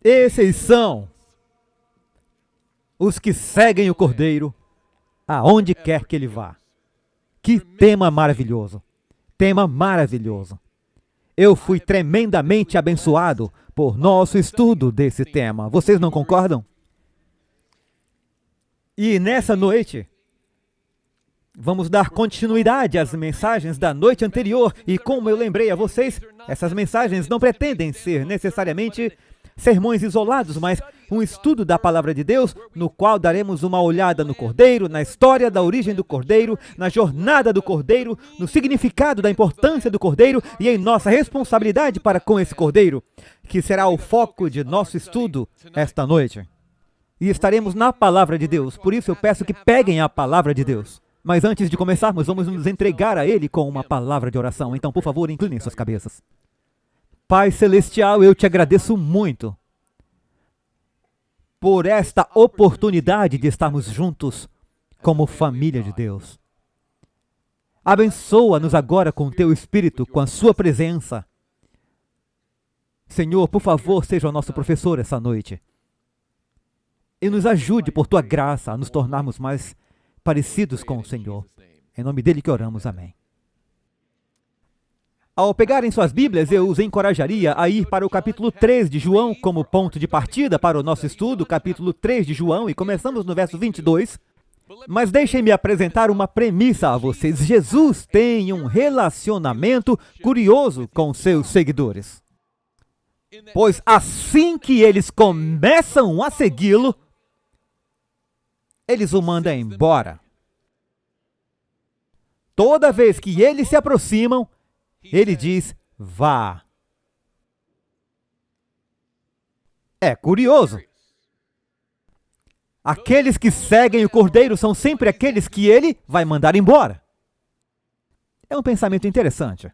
Esses são os que seguem o Cordeiro aonde quer que ele vá. Que tema maravilhoso! Tema maravilhoso! Eu fui tremendamente abençoado por nosso estudo desse tema. Vocês não concordam? E nessa noite, vamos dar continuidade às mensagens da noite anterior. E como eu lembrei a vocês, essas mensagens não pretendem ser necessariamente sermões isolados, mas um estudo da Palavra de Deus, no qual daremos uma olhada no Cordeiro, na história da origem do Cordeiro, na jornada do Cordeiro, no significado da importância do Cordeiro e em nossa responsabilidade para com esse Cordeiro, que será o foco de nosso estudo esta noite. E estaremos na Palavra de Deus, por isso eu peço que peguem a Palavra de Deus. Mas antes de começarmos, vamos nos entregar a Ele com uma palavra de oração. Então, por favor, inclinem suas cabeças. Pai Celestial, eu te agradeço muito por esta oportunidade de estarmos juntos como família de Deus. Abençoa-nos agora com teu Espírito, com a sua presença. Senhor, por favor, seja o nosso professor essa noite. E nos ajude, por tua graça, a nos tornarmos mais parecidos com o Senhor. Em nome dele que oramos, amém. Ao pegarem suas Bíblias, eu os encorajaria a ir para o capítulo 3 de João como ponto de partida para o nosso estudo, capítulo 3 de João, e começamos no verso 22. Mas deixem-me apresentar uma premissa a vocês. Jesus tem um relacionamento curioso com seus seguidores. Pois assim que eles começam a segui-lo, eles o mandam embora. Toda vez que eles se aproximam, ele diz, vá. É curioso. Aqueles que seguem o Cordeiro são sempre aqueles que ele vai mandar embora. É um pensamento interessante.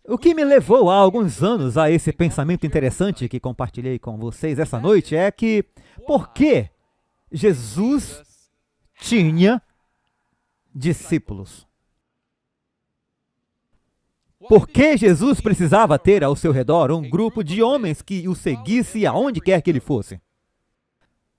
O que me levou há alguns anos a esse pensamento interessante que compartilhei com vocês essa noite é que, por que Jesus tinha discípulos? Por que Jesus precisava ter ao seu redor um grupo de homens que o seguisse aonde quer que ele fosse?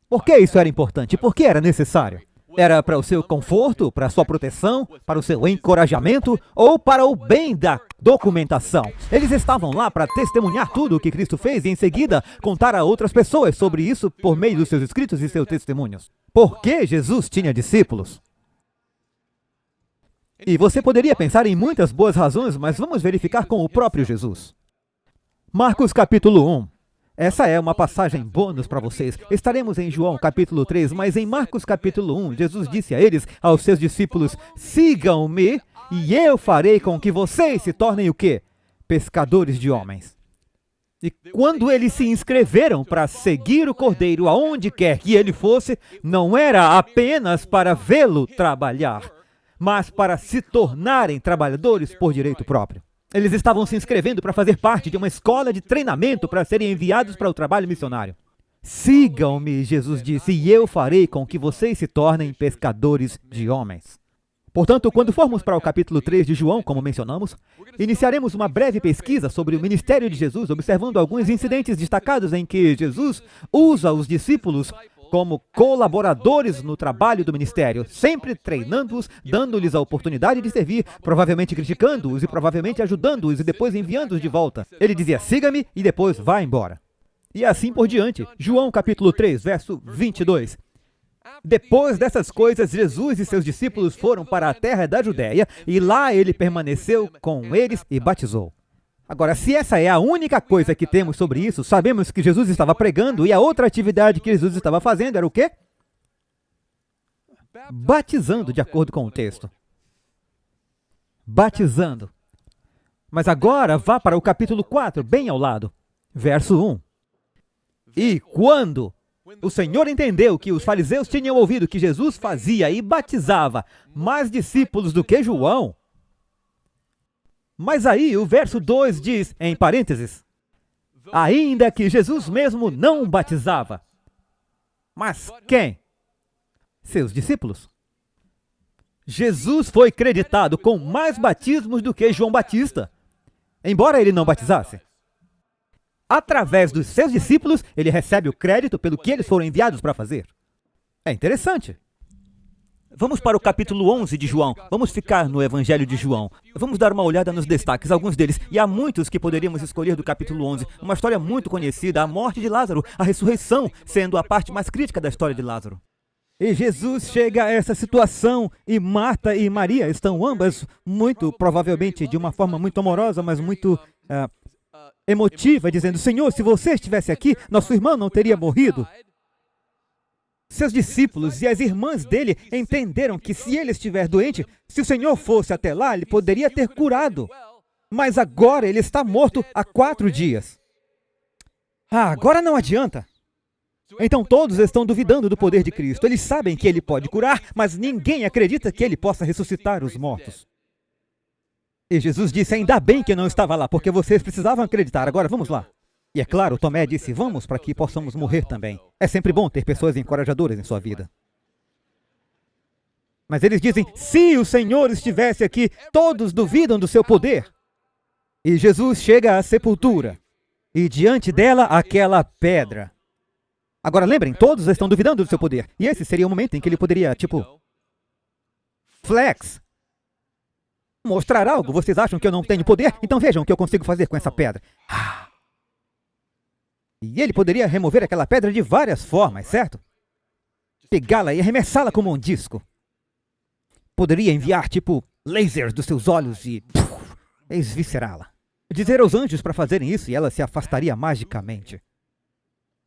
Por que isso era importante? Por que era necessário? Era para o seu conforto, para a sua proteção, para o seu encorajamento ou para o bem da documentação? Eles estavam lá para testemunhar tudo o que Cristo fez e em seguida contar a outras pessoas sobre isso por meio dos seus escritos e seus testemunhos. Por que Jesus tinha discípulos? E você poderia pensar em muitas boas razões, mas vamos verificar com o próprio Jesus. Marcos capítulo 1. Essa é uma passagem bônus para vocês. Estaremos em João capítulo 3, mas em Marcos capítulo 1, Jesus disse a eles, aos seus discípulos, sigam-me e eu farei com que vocês se tornem o quê? Pescadores de homens. E quando eles se inscreveram para seguir o Cordeiro aonde quer que ele fosse, não era apenas para vê-lo trabalhar, mas para se tornarem trabalhadores por direito próprio. Eles estavam se inscrevendo para fazer parte de uma escola de treinamento para serem enviados para o trabalho missionário. Sigam-me, Jesus disse, e eu farei com que vocês se tornem pescadores de homens. Portanto, quando formos para o capítulo 3 de João, como mencionamos, iniciaremos uma breve pesquisa sobre o ministério de Jesus, observando alguns incidentes destacados em que Jesus usa os discípulos como colaboradores no trabalho do ministério, sempre treinando-os, dando-lhes a oportunidade de servir, provavelmente criticando-os e provavelmente ajudando-os e depois enviando-os de volta. Ele dizia, siga-me e depois vá embora. E assim por diante. João capítulo 3, verso 22. Depois dessas coisas, Jesus e seus discípulos foram para a terra da Judéia e lá ele permaneceu com eles e batizou. Agora, se essa é a única coisa que temos sobre isso, sabemos que Jesus estava pregando e a outra atividade que Jesus estava fazendo era o quê? Batizando, de acordo com o texto. Batizando. Mas agora vá para o capítulo 4, bem ao lado, verso 1. E quando o Senhor entendeu que os fariseus tinham ouvido que Jesus fazia e batizava mais discípulos do que João, mas aí o verso 2 diz, em parênteses, ainda que Jesus mesmo não batizava. Mas quem? Seus discípulos. Jesus foi creditado com mais batismos do que João Batista, embora ele não batizasse. através dos seus discípulos, ele recebe o crédito pelo que eles foram enviados para fazer. É interessante. Vamos para o capítulo 11 de João. Vamos ficar no Evangelho de João. Vamos dar uma olhada nos destaques, alguns deles. E há muitos que poderíamos escolher do capítulo 11. Uma história muito conhecida, a morte de Lázaro, a ressurreição, sendo a parte mais crítica da história de Lázaro. E Jesus chega a essa situação e Marta e Maria estão ambas muito, provavelmente, de uma forma muito amorosa, mas muito emotiva, dizendo: Senhor, se você estivesse aqui, nosso irmão não teria morrido. Seus discípulos e as irmãs dele entenderam que se ele estiver doente, se o Senhor fosse até lá, ele poderia ter curado. Mas agora ele está morto há 4 dias. Agora não adianta. Então todos estão duvidando do poder de Cristo. Eles sabem que ele pode curar, mas ninguém acredita que ele possa ressuscitar os mortos. E Jesus disse: ainda bem que eu não estava lá, porque vocês precisavam acreditar. Agora vamos lá. E é claro, Tomé disse: vamos para que possamos morrer também. É sempre bom ter pessoas encorajadoras em sua vida. Mas eles dizem: se o Senhor estivesse aqui, todos duvidam do seu poder. E Jesus chega à sepultura. E diante dela, aquela pedra. Agora lembrem, todos estão duvidando do seu poder. E esse seria o momento em que ele poderia, flex. Mostrar algo. Vocês acham que eu não tenho poder? Então vejam o que eu consigo fazer com essa pedra. E ele poderia remover aquela pedra de várias formas, certo? Pegá-la e arremessá-la como um disco. Poderia enviar, lasers dos seus olhos e esviscerá-la. Dizer aos anjos para fazerem isso e ela se afastaria magicamente.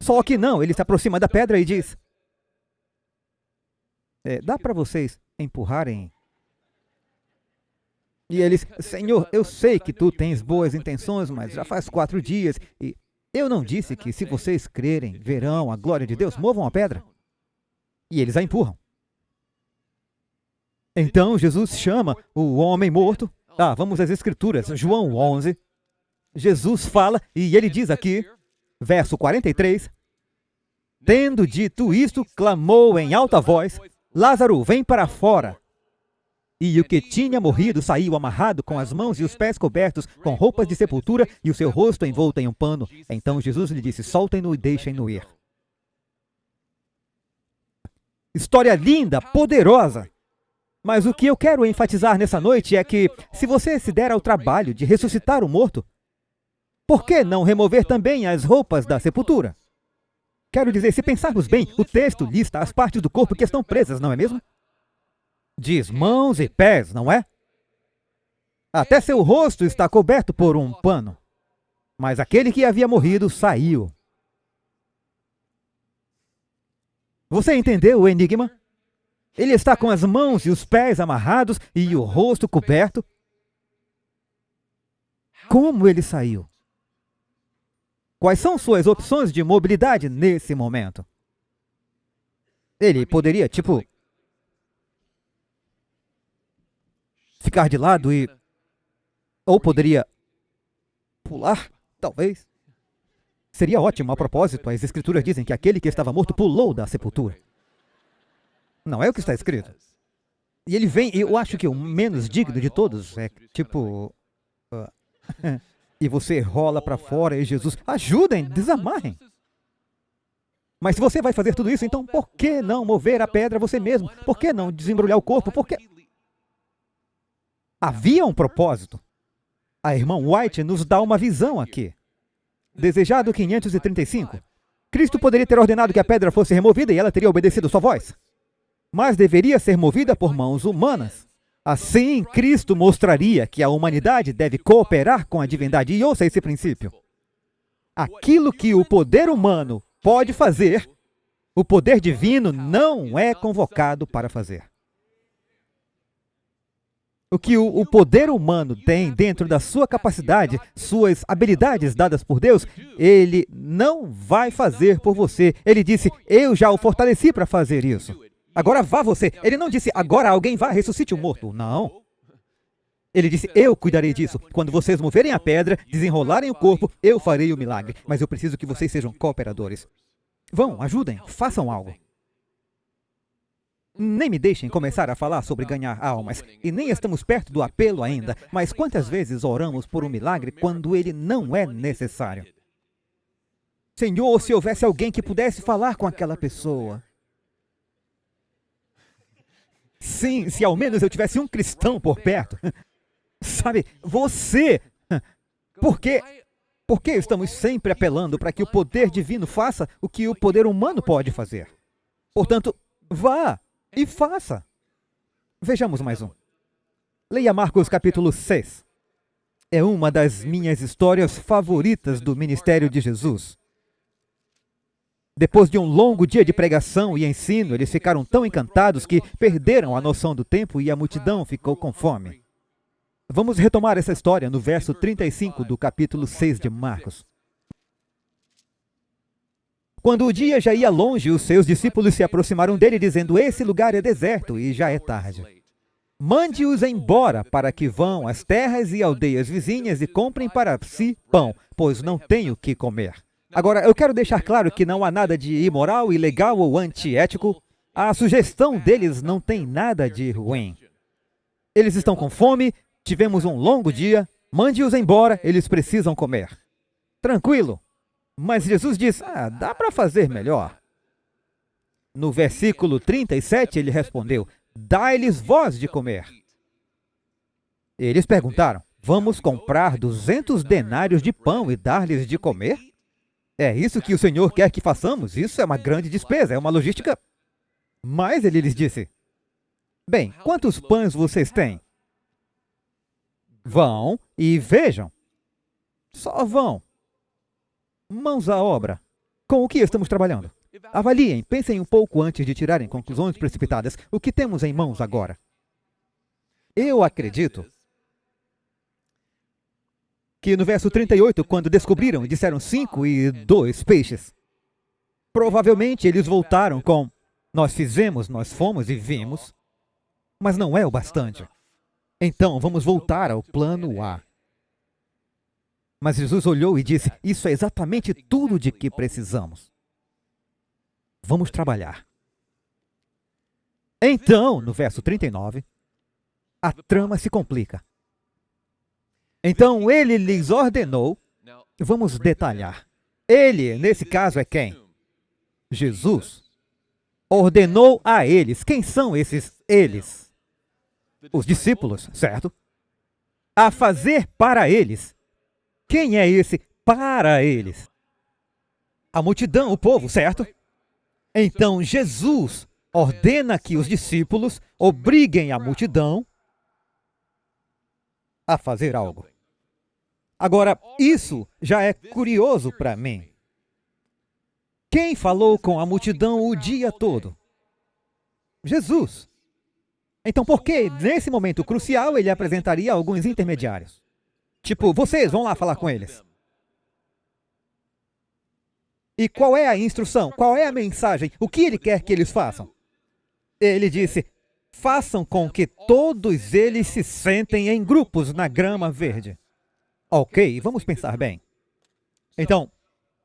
Só que não, ele se aproxima da pedra e diz: dá para vocês empurrarem? E eles: Senhor, eu sei que tu tens boas intenções, mas já faz 4 dias e eu não disse que se vocês crerem, verão a glória de Deus, movam a pedra. E eles a empurram. Então Jesus chama o homem morto. Vamos às Escrituras, João 11. Jesus fala e ele diz aqui, verso 43, tendo dito isto, clamou em alta voz: Lázaro, vem para fora. E o que tinha morrido saiu amarrado com as mãos e os pés cobertos com roupas de sepultura e o seu rosto envolto em um pano. Então Jesus lhe disse: soltem-no e deixem-no ir. História linda, poderosa. Mas o que eu quero enfatizar nessa noite é que, se você se der ao trabalho de ressuscitar o morto, por que não remover também as roupas da sepultura? Quero dizer, se pensarmos bem, o texto lista as partes do corpo que estão presas, não é mesmo? Diz mãos e pés, não é? Até seu rosto está coberto por um pano. Mas aquele que havia morrido saiu. Você entendeu o enigma? Ele está com as mãos e os pés amarrados e o rosto coberto. Como ele saiu? Quais são suas opções de mobilidade nesse momento? Ele poderia, ficar de lado ou poderia pular, talvez. Seria ótimo, a propósito, as Escrituras dizem que aquele que estava morto pulou da sepultura. Não é o que está escrito. E ele vem, eu acho que o menos digno de todos é e você rola para fora e Jesus: ajudem, desamarrem. Mas se você vai fazer tudo isso, então por que não mover a pedra você mesmo? Por que não desembrulhar o corpo? Por que? Havia um propósito. A irmã White nos dá uma visão aqui. Desejado 535. Cristo poderia ter ordenado que a pedra fosse removida e ela teria obedecido sua voz. Mas deveria ser movida por mãos humanas. Assim, Cristo mostraria que a humanidade deve cooperar com a divindade. E ouça esse princípio. Aquilo que o poder humano pode fazer, o poder divino não é convocado para fazer. O que o poder humano tem dentro da sua capacidade, suas habilidades dadas por Deus, ele não vai fazer por você. Ele disse: eu já o fortaleci para fazer isso. Agora vá você. Ele não disse: agora alguém vá, ressuscite o morto. Não. Ele disse: eu cuidarei disso. Quando vocês moverem a pedra, desenrolarem o corpo, eu farei o milagre. Mas eu preciso que vocês sejam cooperadores. Vão, ajudem, façam algo. Nem me deixem começar a falar sobre ganhar almas, e nem estamos perto do apelo ainda, mas quantas vezes oramos por um milagre quando ele não é necessário? Senhor, se houvesse alguém que pudesse falar com aquela pessoa. Sim, se ao menos eu tivesse um cristão por perto. Sabe, você... Por que estamos sempre apelando para que o poder divino faça o que o poder humano pode fazer? Portanto, vá e faça. Vejamos mais um. Leia Marcos capítulo 6. É uma das minhas histórias favoritas do ministério de Jesus. Depois de um longo dia de pregação e ensino, eles ficaram tão encantados que perderam a noção do tempo e a multidão ficou com fome. Vamos retomar essa história no verso 35 do capítulo 6 de Marcos. Quando o dia já ia longe, os seus discípulos se aproximaram dele, dizendo: esse lugar é deserto e já é tarde. Mande-os embora para que vão às terras e aldeias vizinhas e comprem para si pão, pois não têm o que comer. Agora, eu quero deixar claro que não há nada de imoral, ilegal ou antiético. A sugestão deles não tem nada de ruim. Eles estão com fome, tivemos um longo dia, mande-os embora, eles precisam comer. Tranquilo. Mas Jesus diz, dá para fazer melhor. No versículo 37, ele respondeu, dai-lhes vós de comer. Eles perguntaram, vamos comprar 200 denários de pão e dar-lhes de comer? É isso que o Senhor quer que façamos? Isso é uma grande despesa, é uma logística. Mas ele lhes disse, bem, quantos pães vocês têm? Vão e vejam. Só vão. Mãos à obra. Com o que estamos trabalhando? Avaliem, pensem um pouco antes de tirarem conclusões precipitadas. O que temos em mãos agora? Eu acredito que no verso 38, quando descobriram e disseram 5 e 2 peixes, provavelmente eles voltaram com, nós fizemos, nós fomos e vimos, mas não é o bastante. Então, vamos voltar ao plano A. Mas Jesus olhou e disse, isso é exatamente tudo de que precisamos. Vamos trabalhar. Então, no verso 39, a trama se complica. Então, ele lhes ordenou, vamos detalhar. Ele, nesse caso, é quem? Jesus. Ordenou a eles. Quem são esses eles? Os discípulos, certo? A fazer para eles. Quem é esse para eles? A multidão, o povo, certo? Então, Jesus ordena que os discípulos obriguem a multidão a fazer algo. Agora, isso já é curioso para mim. Quem falou com a multidão o dia todo? Jesus. Então, por que, nesse momento crucial, ele apresentaria alguns intermediários? Tipo, vocês vão lá falar com eles. E qual é a instrução? Qual é a mensagem? O que ele quer que eles façam? Ele disse, façam com que todos eles se sentem em grupos na grama verde. Ok, vamos pensar bem. Então,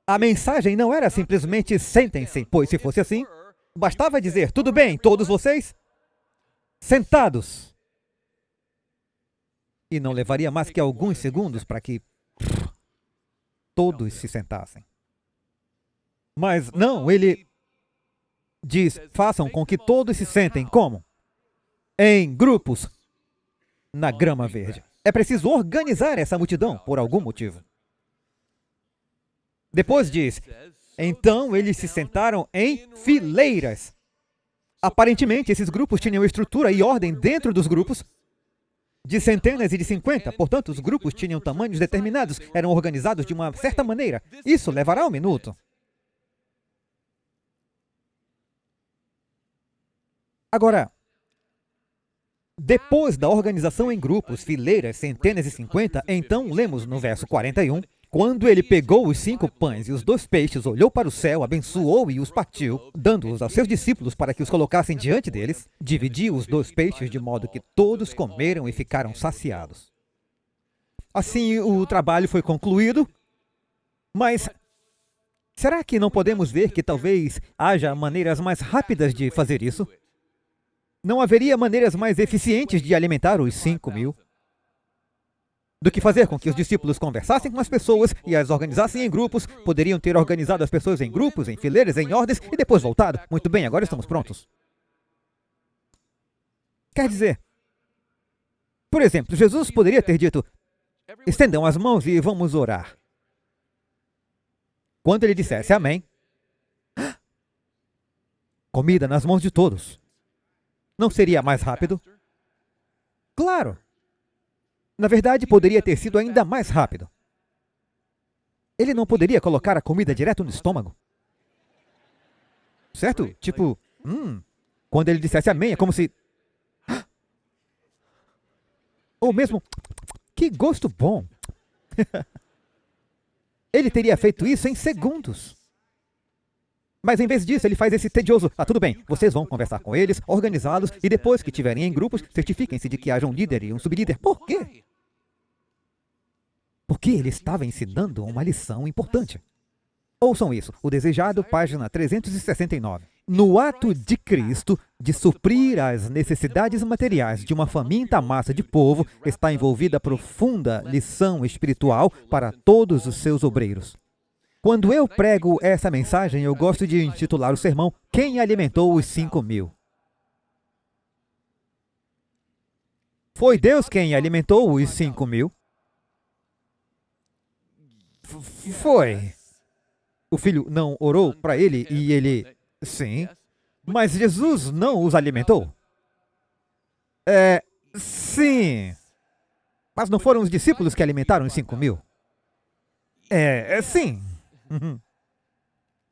a mensagem não era simplesmente sentem-se, pois se fosse assim, bastava dizer, tudo bem, todos vocês, sentados. E não levaria mais que alguns segundos para que todos se sentassem. Mas não, ele diz, façam com que todos se sentem como? Em grupos na grama verde. É preciso organizar essa multidão por algum motivo. Depois diz, então eles se sentaram em fileiras. Aparentemente, esses grupos tinham estrutura e ordem dentro dos grupos de centenas e de 50. Portanto, os grupos tinham tamanhos determinados, eram organizados de uma certa maneira. Isso levará um minuto. Agora, depois da organização em grupos, fileiras, centenas e 50, então lemos no verso 41, quando ele pegou os 5 pães e os 2 peixes, olhou para o céu, abençoou e os partiu, dando-os aos seus discípulos para que os colocassem diante deles, dividiu os 2 peixes de modo que todos comeram e ficaram saciados. Assim, o trabalho foi concluído, mas será que não podemos ver que talvez haja maneiras mais rápidas de fazer isso? Não haveria maneiras mais eficientes de alimentar os 5.000? do que fazer com que os discípulos conversassem com as pessoas e as organizassem em grupos. Poderiam ter organizado as pessoas em grupos, em fileiras, em ordens e depois voltado. Muito bem, agora estamos prontos. Quer dizer, por exemplo, Jesus poderia ter dito: estendam as mãos e vamos orar. Quando ele dissesse amém, comida nas mãos de todos. Não seria mais rápido? Claro! Na verdade, poderia ter sido ainda mais rápido. Ele não poderia colocar a comida direto no estômago. Certo? Tipo, quando ele dissesse amém, é como se... Ou mesmo, que gosto bom! Ele teria feito isso em segundos. Mas em vez disso, ele faz esse tedioso: tudo bem, vocês vão conversar com eles, organizá-los, e depois que estiverem em grupos, certifiquem-se de que haja um líder e um sublíder. Por quê? Porque ele estava ensinando uma lição importante. Ouçam isso, o Desejado, página 369. No ato de Cristo de suprir as necessidades materiais de uma faminta massa de povo, está envolvida profunda lição espiritual para todos os seus obreiros. Quando eu prego essa mensagem, eu gosto de intitular o sermão Quem Alimentou os 5.000? Foi Deus quem alimentou os 5.000? Foi. O filho não orou para ele e ele... Sim. Mas Jesus não os alimentou? Sim. Mas não foram os discípulos que alimentaram os 5.000? Sim.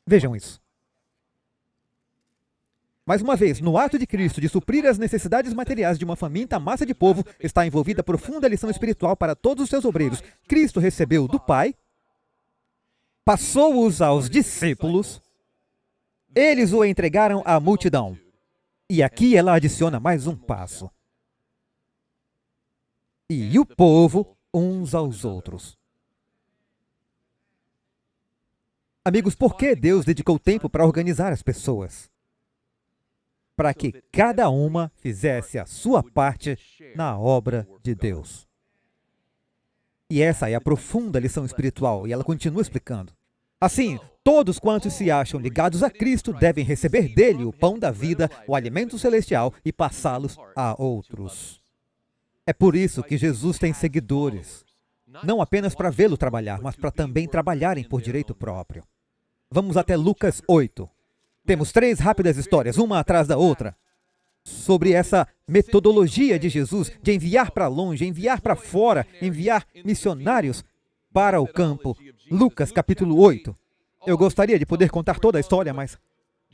Vejam isso. Mais uma vez, no ato de Cristo de suprir as necessidades materiais de uma faminta massa de povo, está envolvida profunda lição espiritual para todos os seus obreiros. Cristo recebeu do Pai, passou-os aos discípulos, eles o entregaram à multidão. E aqui ela adiciona mais um passo. E o povo uns aos outros. Amigos, por que Deus dedicou tempo para organizar as pessoas? Para que cada uma fizesse a sua parte na obra de Deus. E essa é a profunda lição espiritual, e ela continua explicando. Assim, todos quantos se acham ligados a Cristo devem receber dele o pão da vida, o alimento celestial, e passá-los a outros. É por isso que Jesus tem seguidores. Não apenas para vê-lo trabalhar, mas para também trabalharem por direito próprio. Vamos até Lucas 8. Temos 3 rápidas histórias, uma atrás da outra, sobre essa metodologia de Jesus de enviar para longe, enviar para fora, enviar missionários para o campo. Lucas capítulo 8. Eu gostaria de poder contar toda a história, mas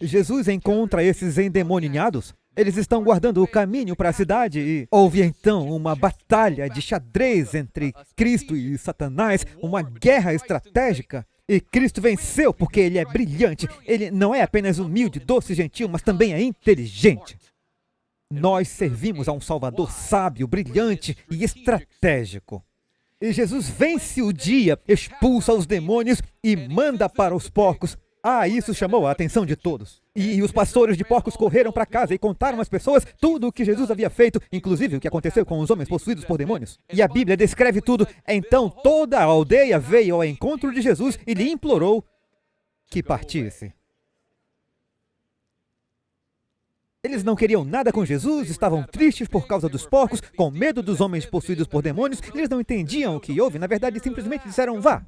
Jesus encontra esses endemoninhados. Eles estão guardando o caminho para a cidade e houve então uma batalha de xadrez entre Cristo e Satanás, uma guerra estratégica. E Cristo venceu porque ele é brilhante. Ele não é apenas humilde, doce e gentil, mas também é inteligente. Nós servimos a um Salvador sábio, brilhante e estratégico. E Jesus vence o dia, expulsa os demônios e manda para os porcos. Isso chamou a atenção de todos. E os pastores de porcos correram para casa e contaram às pessoas tudo o que Jesus havia feito, inclusive o que aconteceu com os homens possuídos por demônios. E a Bíblia descreve tudo. Então toda a aldeia veio ao encontro de Jesus e lhe implorou que partisse. Eles não queriam nada com Jesus, estavam tristes por causa dos porcos, com medo dos homens possuídos por demônios. Eles não entendiam o que houve, na verdade simplesmente disseram vá.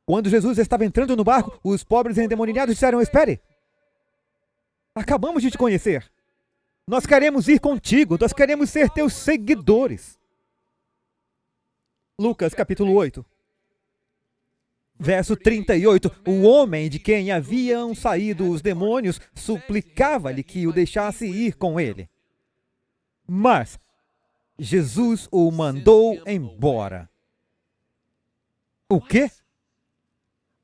Quando Jesus estava entrando no barco, os pobres endemoniados disseram: espere, acabamos de te conhecer. Nós queremos ir contigo, nós queremos ser teus seguidores. Lucas capítulo 8, verso 38. O homem de quem haviam saído os demônios suplicava-lhe que o deixasse ir com ele. Mas Jesus o mandou embora. O quê?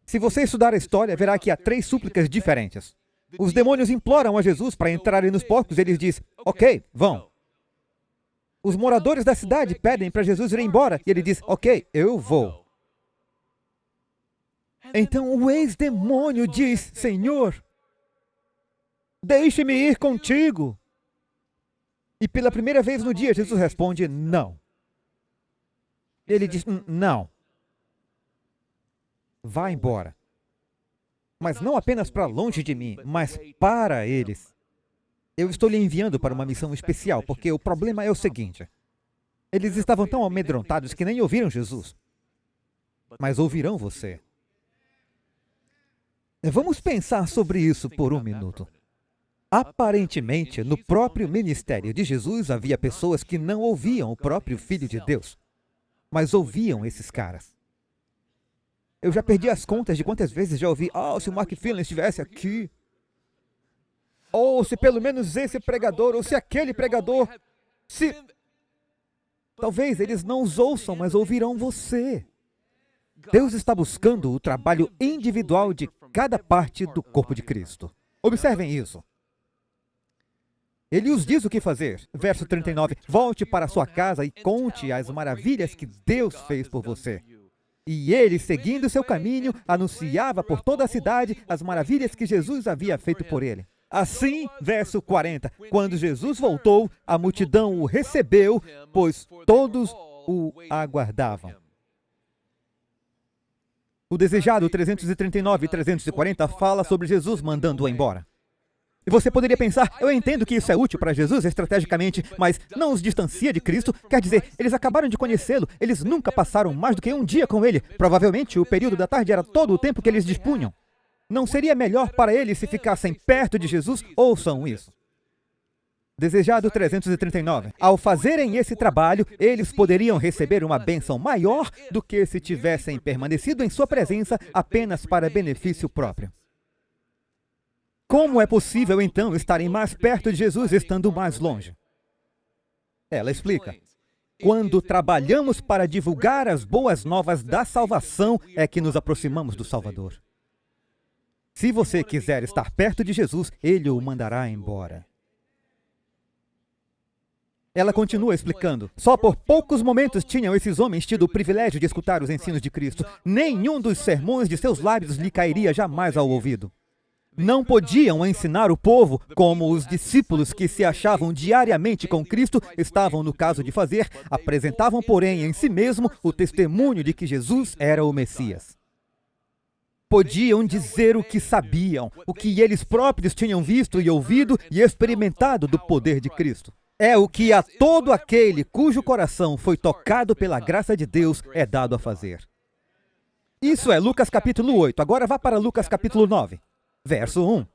Se você estudar a história, verá que há 3 súplicas diferentes. Os demônios imploram a Jesus para entrarem nos porcos. Ele diz: ok, vão. Os moradores da cidade pedem para Jesus ir embora. E ele diz: ok, eu vou. Então o ex-demônio diz: Senhor, deixe-me ir contigo. E pela primeira vez no dia, Jesus responde: não. Ele diz, não, vá embora. Mas não apenas para longe de mim, mas para eles. Eu estou lhe enviando para uma missão especial, porque o problema é o seguinte. Eles estavam tão amedrontados que nem ouviram Jesus. Mas ouvirão você. Vamos pensar sobre isso por um minuto. Aparentemente, no próprio ministério de Jesus, havia pessoas que não ouviam o próprio Filho de Deus, mas ouviam esses caras. Eu já perdi as contas de quantas vezes já ouvi, se o Mark Phelan estivesse aqui, ou se pelo menos esse pregador, ou se aquele pregador, se... Talvez eles não os ouçam, mas ouvirão você. Deus está buscando o trabalho individual de cada parte do corpo de Cristo. Observem isso. Ele os diz o que fazer. Verso 39. Volte para sua casa e conte as maravilhas que Deus fez por você. E ele, seguindo seu caminho, anunciava por toda a cidade as maravilhas que Jesus havia feito por ele. Assim, verso 40, quando Jesus voltou, a multidão o recebeu, pois todos o aguardavam. O desejado 339 e 340 fala sobre Jesus mandando-o embora. E você poderia pensar, eu entendo que isso é útil para Jesus estrategicamente, mas não os distancia de Cristo. Quer dizer, eles acabaram de conhecê-lo, eles nunca passaram mais do que um dia com ele. Provavelmente o período da tarde era todo o tempo que eles dispunham. Não seria melhor para eles se ficassem perto de Jesus? Ouçam isso. Desejado 339. Ao fazerem esse trabalho, eles poderiam receber uma bênção maior do que se tivessem permanecido em sua presença apenas para benefício próprio. Como é possível, então, estarem mais perto de Jesus estando mais longe? Ela explica. Quando trabalhamos para divulgar as boas novas da salvação, é que nos aproximamos do Salvador. Se você quiser estar perto de Jesus, Ele o mandará embora. Ela continua explicando. Só por poucos momentos tinham esses homens tido o privilégio de escutar os ensinos de Cristo. Nenhum dos sermões de seus lábios lhe cairia jamais ao ouvido. Não podiam ensinar o povo como os discípulos que se achavam diariamente com Cristo estavam no caso de fazer, apresentavam, porém, em si mesmo o testemunho de que Jesus era o Messias. Podiam dizer o que sabiam, o que eles próprios tinham visto e ouvido e experimentado do poder de Cristo. É o que a todo aquele cujo coração foi tocado pela graça de Deus é dado a fazer. Isso é Lucas capítulo 8. Agora vá para Lucas capítulo 9, verso 1.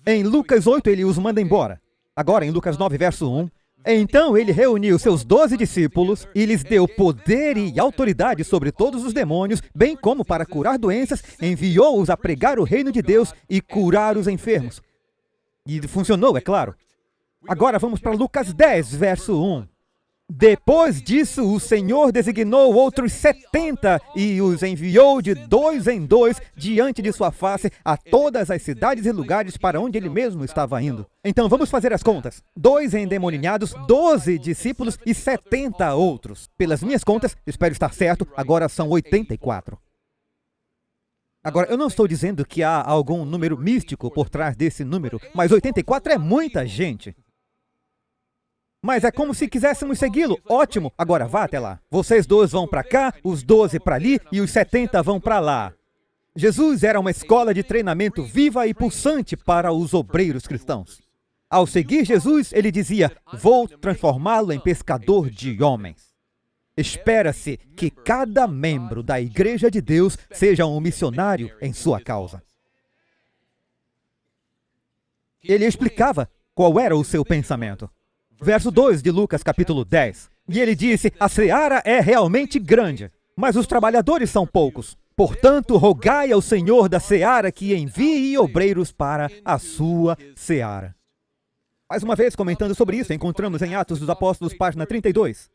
Em Lucas 8 ele os manda embora. Agora em Lucas 9, verso 1. Então ele reuniu seus 12 discípulos e lhes deu poder e autoridade sobre todos os demônios, bem como para curar doenças, enviou-os a pregar o reino de Deus e curar os enfermos. E funcionou, é claro. Agora vamos para Lucas 10, verso 1. Depois disso, o Senhor designou outros 70 e os enviou de 2 em 2 diante de sua face a todas as cidades e lugares para onde ele mesmo estava indo. Então vamos fazer as contas. 2 endemoniados, 12 discípulos e 70 outros. Pelas minhas contas, espero estar certo, agora são 84. Agora, eu não estou dizendo que há algum número místico por trás desse número, mas 84 é muita gente. Mas é como se quiséssemos segui-lo. Ótimo, agora vá até lá. Vocês 2 vão para cá, os 12 para ali e os 70 vão para lá. Jesus era uma escola de treinamento viva e pulsante para os obreiros cristãos. Ao seguir Jesus, ele dizia, vou transformá-lo em pescador de homens. Espera-se que cada membro da Igreja de Deus seja um missionário em sua causa. Ele explicava qual era o seu pensamento. Verso 2 de Lucas, capítulo 10. E ele disse, a seara é realmente grande, mas os trabalhadores são poucos. Portanto, rogai ao Senhor da seara que envie obreiros para a sua seara. Mais uma vez, comentando sobre isso, encontramos em Atos dos Apóstolos, página 32.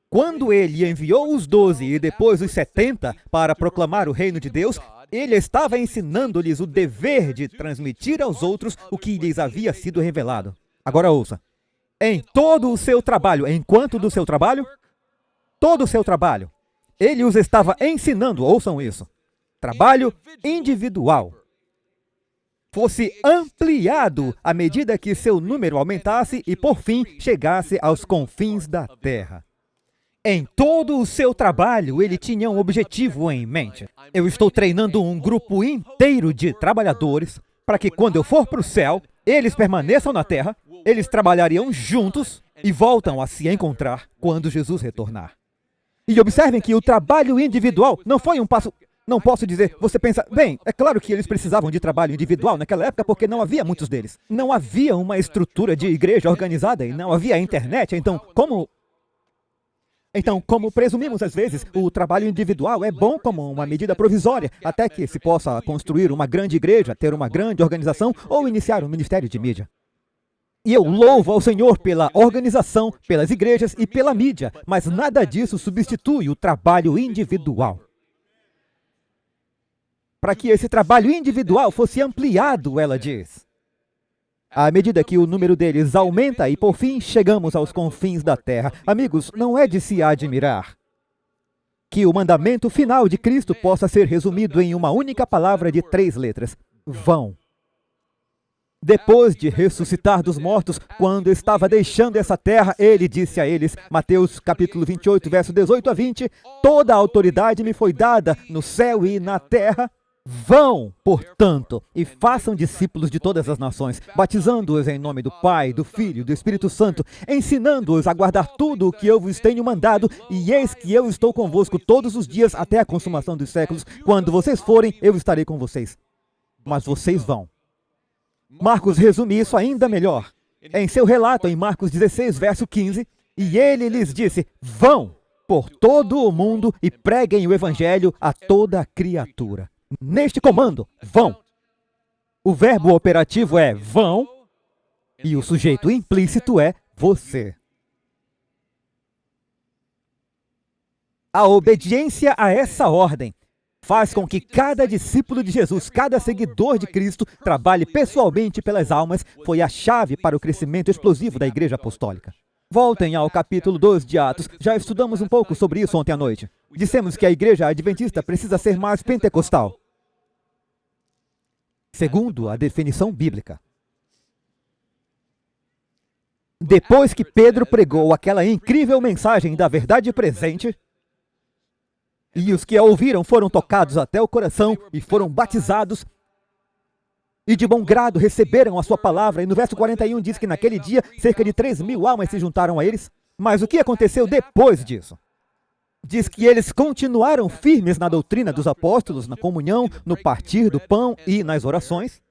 Quando ele enviou os 12 e depois os 70 para proclamar o reino de Deus, ele estava ensinando-lhes o dever de transmitir aos outros o que lhes havia sido revelado. Agora ouça. Em todo o seu trabalho, enquanto do seu trabalho, todo o seu trabalho, ele os estava ensinando, ouçam isso, trabalho individual, fosse ampliado à medida que seu número aumentasse e, por fim, chegasse aos confins da terra. Em todo o seu trabalho, ele tinha um objetivo em mente. Eu estou treinando um grupo inteiro de trabalhadores para que quando eu for para o céu, eles permaneçam na terra, eles trabalhariam juntos e voltam a se encontrar quando Jesus retornar. E observem que o trabalho individual não foi um passo... Não posso dizer, você pensa, bem, é claro que eles precisavam de trabalho individual naquela época porque não havia muitos deles. Não havia uma estrutura de igreja organizada e não havia internet, então como presumimos às vezes, o trabalho individual é bom como uma medida provisória, até que se possa construir uma grande igreja, ter uma grande organização ou iniciar um ministério de mídia. E eu louvo ao Senhor pela organização, pelas igrejas e pela mídia, mas nada disso substitui o trabalho individual. Para que esse trabalho individual fosse ampliado, ela diz. À medida que o número deles aumenta e, por fim, chegamos aos confins da terra. Amigos, não é de se admirar que o mandamento final de Cristo possa ser resumido em uma única palavra de 3 letras: vão. Depois de ressuscitar dos mortos, quando estava deixando essa terra, ele disse a eles, Mateus capítulo 28, verso 18 a 20, toda a autoridade me foi dada no céu e na terra. Vão, portanto, e façam discípulos de todas as nações, batizando-os em nome do Pai, do Filho e do Espírito Santo, ensinando-os a guardar tudo o que eu vos tenho mandado, e eis que eu estou convosco todos os dias até a consumação dos séculos. Quando vocês forem, eu estarei com vocês. Mas vocês vão. Marcos resume isso ainda melhor. Em seu relato, em Marcos 16, verso 15, e ele lhes disse, vão por todo o mundo e preguem o evangelho a toda criatura. Neste comando, vão. O verbo operativo é vão e o sujeito implícito é você. A obediência a essa ordem faz com que cada discípulo de Jesus, cada seguidor de Cristo, trabalhe pessoalmente pelas almas, foi a chave para o crescimento explosivo da Igreja Apostólica. Voltem ao capítulo 2 de Atos, já estudamos um pouco sobre isso ontem à noite. Dissemos que a Igreja Adventista precisa ser mais pentecostal, segundo a definição bíblica. Depois que Pedro pregou aquela incrível mensagem da verdade presente, e os que a ouviram foram tocados até o coração e foram batizados, e de bom grado receberam a sua palavra, e no verso 41 diz que naquele dia cerca de 3.000 almas se juntaram a eles. Mas o que aconteceu depois disso? Diz que eles continuaram firmes na doutrina dos apóstolos, na comunhão, no partir do pão e nas orações.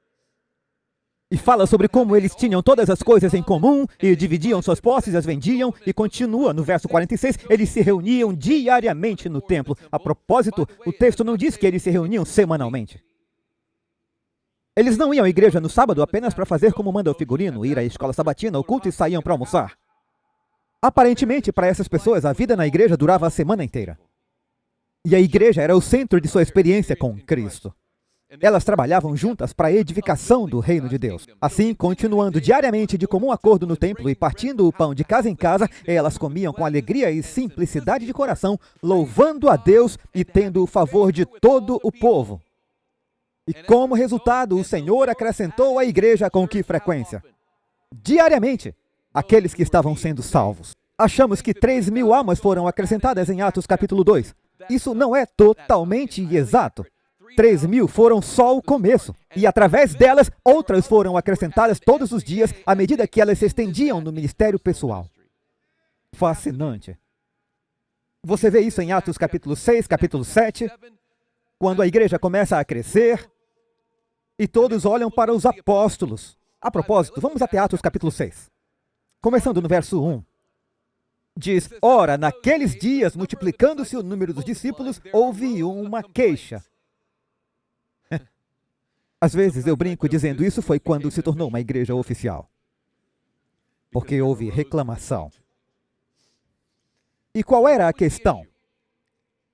E fala sobre como eles tinham todas as coisas em comum e dividiam suas posses, as vendiam. E continua no verso 46, eles se reuniam diariamente no templo. A propósito, o texto não diz que eles se reuniam semanalmente. Eles não iam à igreja no sábado apenas para fazer como manda o figurino, ir à escola sabatina, ao culto e saíam para almoçar. Aparentemente, para essas pessoas, a vida na igreja durava a semana inteira. E a igreja era o centro de sua experiência com Cristo. Elas trabalhavam juntas para a edificação do reino de Deus. Assim, continuando diariamente de comum acordo no templo e partindo o pão de casa em casa, elas comiam com alegria e simplicidade de coração, louvando a Deus e tendo o favor de todo o povo. E como resultado, o Senhor acrescentou à igreja com que frequência? Diariamente, aqueles que estavam sendo salvos. Achamos que 3.000 almas foram acrescentadas em Atos capítulo 2. Isso não é totalmente exato. 3.000 foram só o começo. E através delas, outras foram acrescentadas todos os dias, à medida que elas se estendiam no ministério pessoal. Fascinante. Você vê isso em Atos capítulo 6, capítulo 7, quando a igreja começa a crescer e todos olham para os apóstolos. A propósito, vamos até Atos capítulo 6. Começando no verso 1. Diz, ora, naqueles dias, multiplicando-se o número dos discípulos, houve uma queixa. Às vezes eu brinco dizendo isso foi quando se tornou uma igreja oficial. Porque houve reclamação. E qual era a questão?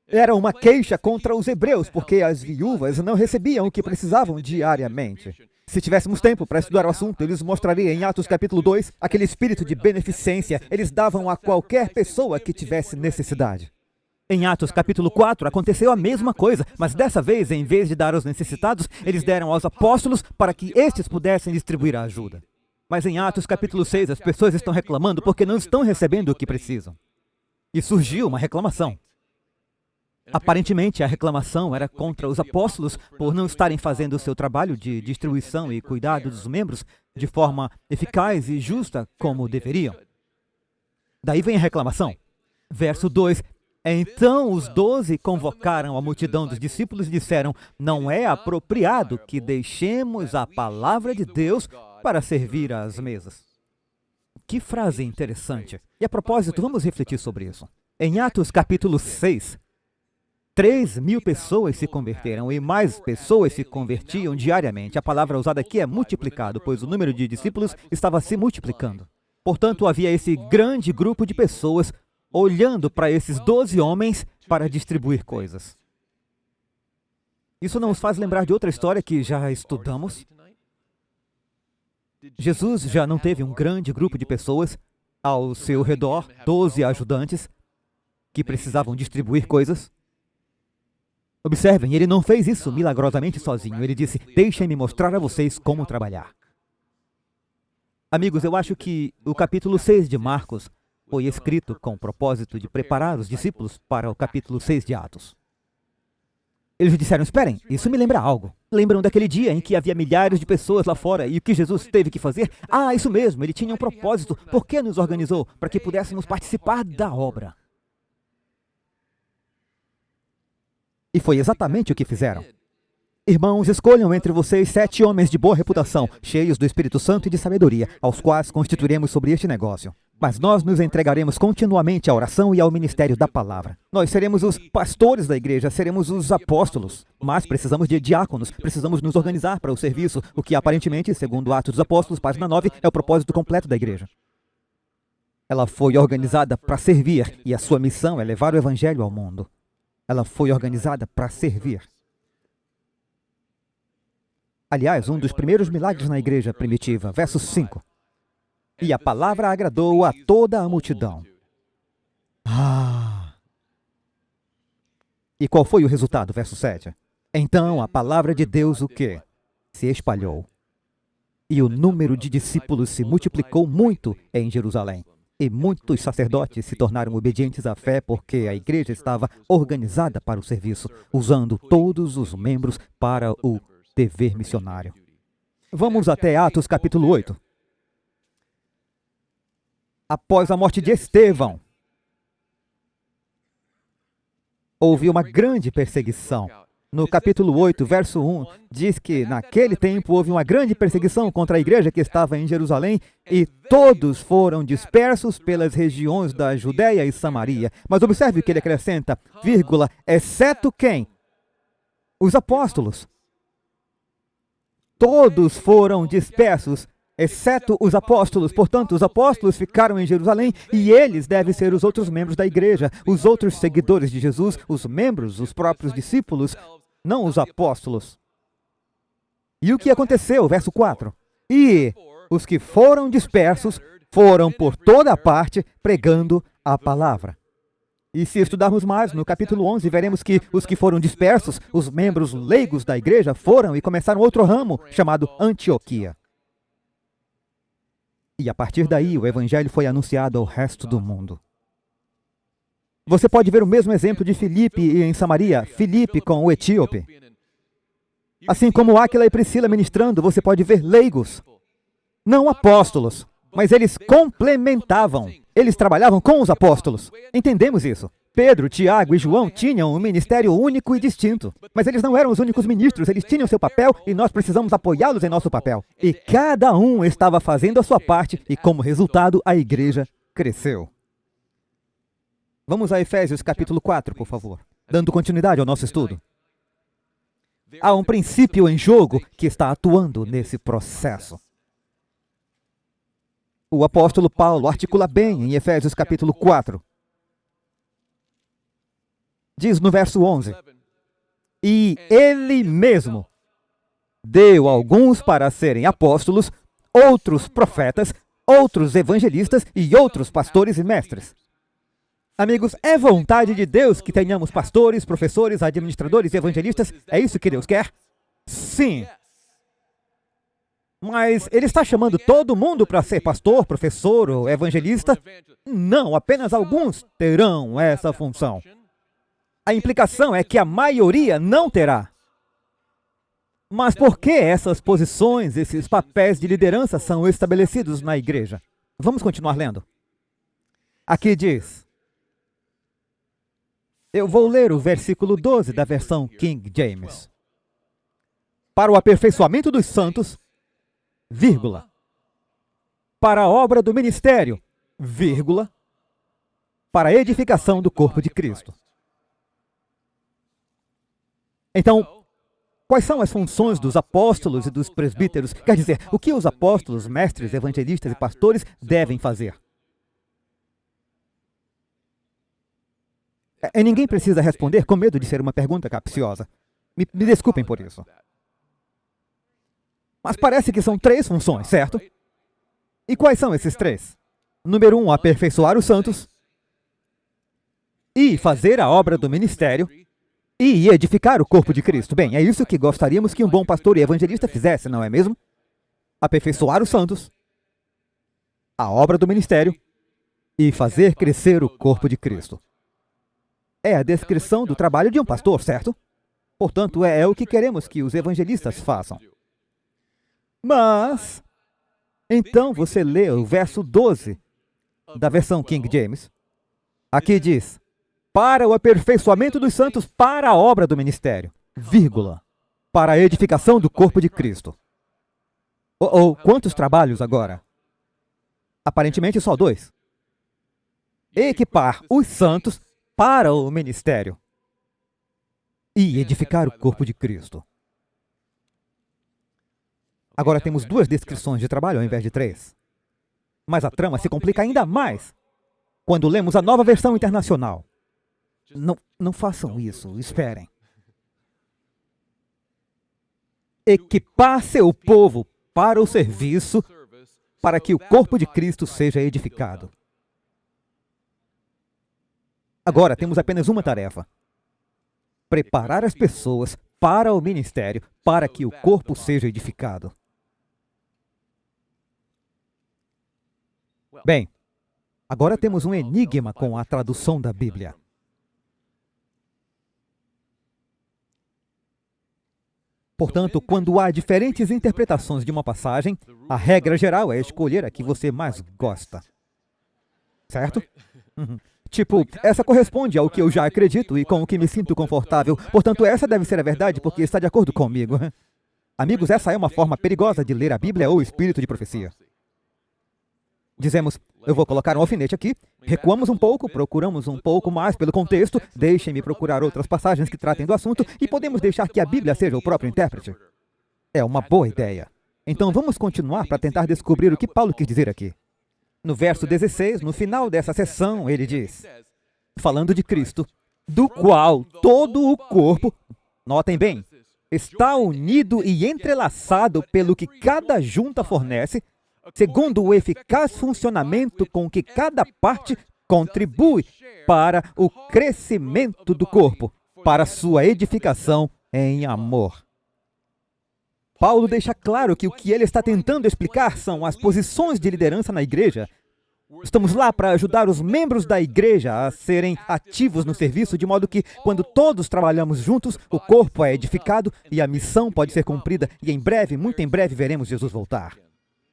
Era uma queixa contra os hebreus, porque as viúvas não recebiam o que precisavam diariamente. Se tivéssemos tempo para estudar o assunto, eu lhes mostraria em Atos capítulo 2, aquele espírito de beneficência, eles davam a qualquer pessoa que tivesse necessidade. Em Atos capítulo 4, aconteceu a mesma coisa, mas dessa vez, em vez de dar aos necessitados, eles deram aos apóstolos para que estes pudessem distribuir a ajuda. Mas em Atos capítulo 6, as pessoas estão reclamando porque não estão recebendo o que precisam. E surgiu uma reclamação. Aparentemente, a reclamação era contra os apóstolos por não estarem fazendo o seu trabalho de distribuição e cuidado dos membros de forma eficaz e justa como deveriam. Daí vem a reclamação. Verso 2. Então os 12 convocaram a multidão dos discípulos e disseram: não é apropriado que deixemos a palavra de Deus para servir às mesas. Que frase interessante. E a propósito, vamos refletir sobre isso. Em Atos capítulo 6, 3.000 pessoas se converteram e mais pessoas se convertiam diariamente. A palavra usada aqui é multiplicado, pois o número de discípulos estava se multiplicando. Portanto, havia esse grande grupo de pessoas olhando para esses 12 homens para distribuir coisas. Isso nos faz lembrar de outra história que já estudamos. Jesus já não teve um grande grupo de pessoas ao seu redor, 12 ajudantes, que precisavam distribuir coisas. Observem, ele não fez isso milagrosamente sozinho. Ele disse: deixem-me mostrar a vocês como trabalhar. Amigos, eu acho que o capítulo 6 de Marcos foi escrito com o propósito de preparar os discípulos para o capítulo 6 de Atos. Eles disseram: esperem, isso me lembra algo. Lembram daquele dia em que havia milhares de pessoas lá fora e o que Jesus teve que fazer? Ah, isso mesmo, ele tinha um propósito. Por que nos organizou? Para que pudéssemos participar da obra. E foi exatamente o que fizeram. Irmãos, escolham entre vocês 7 homens de boa reputação, cheios do Espírito Santo e de sabedoria, aos quais constituiremos sobre este negócio. Mas nós nos entregaremos continuamente à oração e ao ministério da palavra. Nós seremos os pastores da igreja, seremos os apóstolos. Mas precisamos de diáconos, precisamos nos organizar para o serviço, o que aparentemente, segundo Atos dos Apóstolos, página 9, é o propósito completo da igreja. Ela foi organizada para servir, e a sua missão é levar o evangelho ao mundo. Ela foi organizada para servir. Aliás, um dos primeiros milagres na igreja primitiva, verso 5. E a palavra agradou a toda a multidão. E qual foi o resultado, verso 7? Então a palavra de Deus o quê? Se espalhou. E o número de discípulos se multiplicou muito em Jerusalém. E muitos sacerdotes se tornaram obedientes à fé porque a igreja estava organizada para o serviço, usando todos os membros para o dever missionário. Vamos até Atos capítulo 8. Após a morte de Estevão, houve uma grande perseguição. No capítulo 8, verso 1, diz que naquele tempo houve uma grande perseguição contra a igreja que estava em Jerusalém e todos foram dispersos pelas regiões da Judéia e Samaria. Mas observe o que ele acrescenta, vírgula, exceto quem? Os apóstolos. Todos foram dispersos, exceto os apóstolos. Portanto, os apóstolos ficaram em Jerusalém e eles devem ser os outros membros da igreja, os outros seguidores de Jesus, os membros, os próprios discípulos, não os apóstolos. E o que aconteceu? Verso 4. E os que foram dispersos foram por toda parte pregando a palavra. E se estudarmos mais, no capítulo 11, veremos que os que foram dispersos, os membros leigos da igreja, foram e começaram outro ramo chamado Antioquia. E a partir daí, o evangelho foi anunciado ao resto do mundo. Você pode ver o mesmo exemplo de Filipe em Samaria, Filipe com o etíope. Assim como Áquila e Priscila ministrando, você pode ver leigos, não apóstolos, mas eles complementavam. Eles trabalhavam com os apóstolos. Entendemos isso. Pedro, Tiago e João tinham um ministério único e distinto. Mas eles não eram os únicos ministros, eles tinham seu papel e nós precisamos apoiá-los em nosso papel. E cada um estava fazendo a sua parte e, como resultado, a igreja cresceu. Vamos a Efésios capítulo 4, por favor. Dando continuidade ao nosso estudo. Há um princípio em jogo que está atuando nesse processo. O apóstolo Paulo articula bem em Efésios capítulo 4. Diz no verso 11, e ele mesmo deu alguns para serem apóstolos, outros profetas, outros evangelistas e outros pastores e mestres. Amigos, é vontade de Deus que tenhamos pastores, professores, administradores e evangelistas? É isso que Deus quer? Sim. Mas ele está chamando todo mundo para ser pastor, professor ou evangelista? Não, apenas alguns terão essa função. A implicação é que a maioria não terá. Mas por que essas posições, esses papéis de liderança são estabelecidos na igreja? Vamos continuar lendo. Aqui diz, eu vou ler o versículo 12 da versão King James. Para o aperfeiçoamento dos santos, vírgula, para a obra do ministério, vírgula, para a edificação do corpo de Cristo. Então, quais são as funções dos apóstolos e dos presbíteros? Quer dizer, o que os apóstolos, mestres, evangelistas e pastores devem fazer? E ninguém precisa responder com medo de ser uma pergunta capciosa. Me desculpem por isso. Mas parece que são 3 funções, certo? E quais são esses 3? Número 1, aperfeiçoar os santos. E fazer a obra do ministério. E edificar o corpo de Cristo. Bem, é isso que gostaríamos que um bom pastor e evangelista fizesse, não é mesmo? Aperfeiçoar os santos. A obra do ministério. E fazer crescer o corpo de Cristo. É a descrição do trabalho de um pastor, certo? Portanto, é o que queremos que os evangelistas façam. Mas, então você lê o verso 12 da versão King James. Aqui diz, para o aperfeiçoamento dos santos, para a obra do ministério, vírgula, para a edificação do corpo de Cristo. Ou quantos trabalhos agora? Aparentemente só 2. Equipar os santos para o ministério e edificar o corpo de Cristo. Agora temos 2 descrições de trabalho ao invés de 3. Mas a trama se complica ainda mais quando lemos a Nova Versão Internacional. Não façam isso, esperem. Equipar seu povo para o serviço, para que o corpo de Cristo seja edificado. Agora temos apenas uma tarefa: preparar as pessoas para o ministério, para que o corpo seja edificado. Bem, agora temos um enigma com a tradução da Bíblia. Portanto, quando há diferentes interpretações de uma passagem, a regra geral é escolher a que você mais gosta. Certo? Tipo, essa corresponde ao que eu já acredito e com o que me sinto confortável. Portanto, essa deve ser a verdade porque está de acordo comigo. Amigos, essa é uma forma perigosa de ler a Bíblia ou o espírito de profecia. Dizemos, eu vou colocar um alfinete aqui, recuamos um pouco, procuramos um pouco mais pelo contexto, deixem-me procurar outras passagens que tratem do assunto e podemos deixar que a Bíblia seja o próprio intérprete. É uma boa ideia. Então vamos continuar para tentar descobrir o que Paulo quis dizer aqui. No verso 16, no final dessa sessão, ele diz, falando de Cristo, do qual todo o corpo, notem bem, está unido e entrelaçado pelo que cada junta fornece, segundo o eficaz funcionamento com que cada parte contribui para o crescimento do corpo, para sua edificação em amor. Paulo deixa claro que o que ele está tentando explicar são as posições de liderança na igreja. Estamos lá para ajudar os membros da igreja a serem ativos no serviço, de modo que, quando todos trabalhamos juntos, o corpo é edificado e a missão pode ser cumprida, e em breve, muito em breve, veremos Jesus voltar.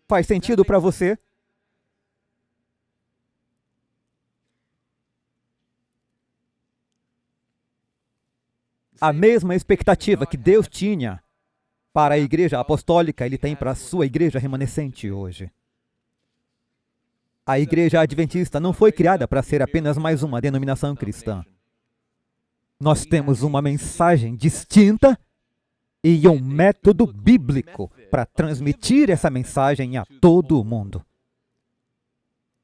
Faz sentido para você? A mesma expectativa que Deus tinha para a igreja apostólica, Ele tem para a sua igreja remanescente hoje. A igreja adventista não foi criada para ser apenas mais uma denominação cristã. Nós temos uma mensagem distinta e um método bíblico para transmitir essa mensagem a todo o mundo.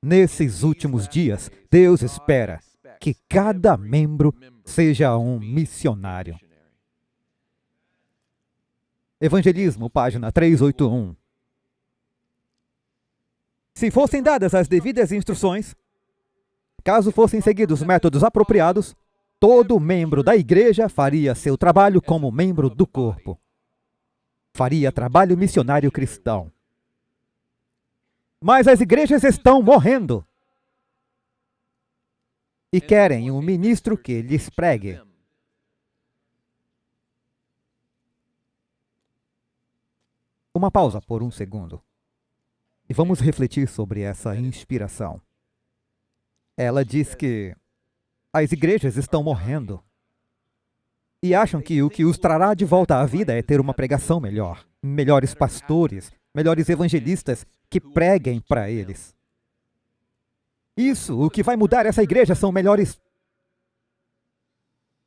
Nesses últimos dias, Deus espera que cada membro seja um missionário. Evangelismo, página 381. Se fossem dadas as devidas instruções, caso fossem seguidos métodos apropriados, todo membro da igreja faria seu trabalho como membro do corpo. faria trabalho missionário cristão. Mas as igrejas estão morrendo e querem um ministro que lhes pregue. Uma pausa por um segundo. E vamos refletir sobre essa inspiração. Ela diz que as igrejas estão morrendo e acham que o que os trará de volta à vida é ter uma pregação melhor, melhores pastores, melhores evangelistas que preguem para eles. Isso, o que vai mudar essa igreja são melhores...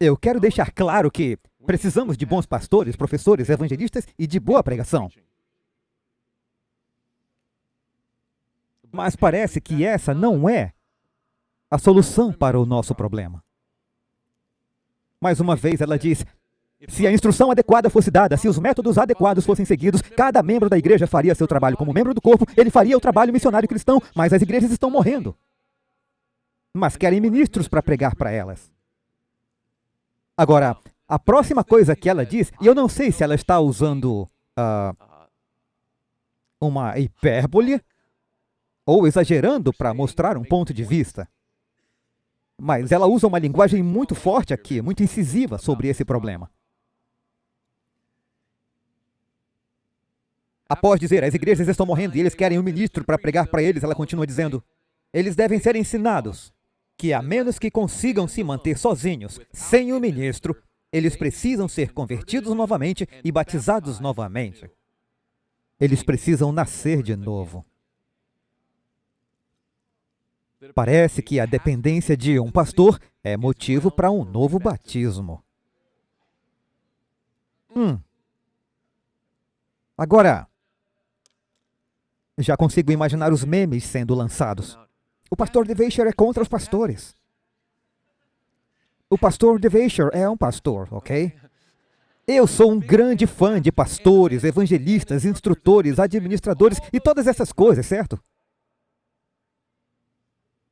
Eu quero deixar claro que precisamos de bons pastores, professores, evangelistas e de boa pregação. Mas parece que essa não é a solução para o nosso problema. Mais uma vez ela diz, se a instrução adequada fosse dada, se os métodos adequados fossem seguidos, cada membro da igreja faria seu trabalho como membro do corpo, ele faria o trabalho missionário cristão, mas as igrejas estão morrendo. Mas querem ministros para pregar para elas. Agora, a próxima coisa que ela diz, e eu não sei se ela está usando uma hipérbole, ou exagerando para mostrar um ponto de vista. Mas ela usa uma linguagem muito forte aqui, muito incisiva sobre esse problema. Após dizer, as igrejas estão morrendo e eles querem um ministro para pregar para eles, ela continua dizendo, eles devem ser ensinados que a menos que consigam se manter sozinhos, sem um ministro, eles precisam ser convertidos novamente e batizados novamente. Eles precisam nascer de novo. Parece que a dependência de um pastor é motivo para um novo batismo. Agora, já consigo imaginar os memes sendo lançados. O pastor DeVasher é contra os pastores. O pastor DeVasher é um pastor, ok? Eu sou um grande fã de pastores, evangelistas, instrutores, administradores e todas essas coisas, certo?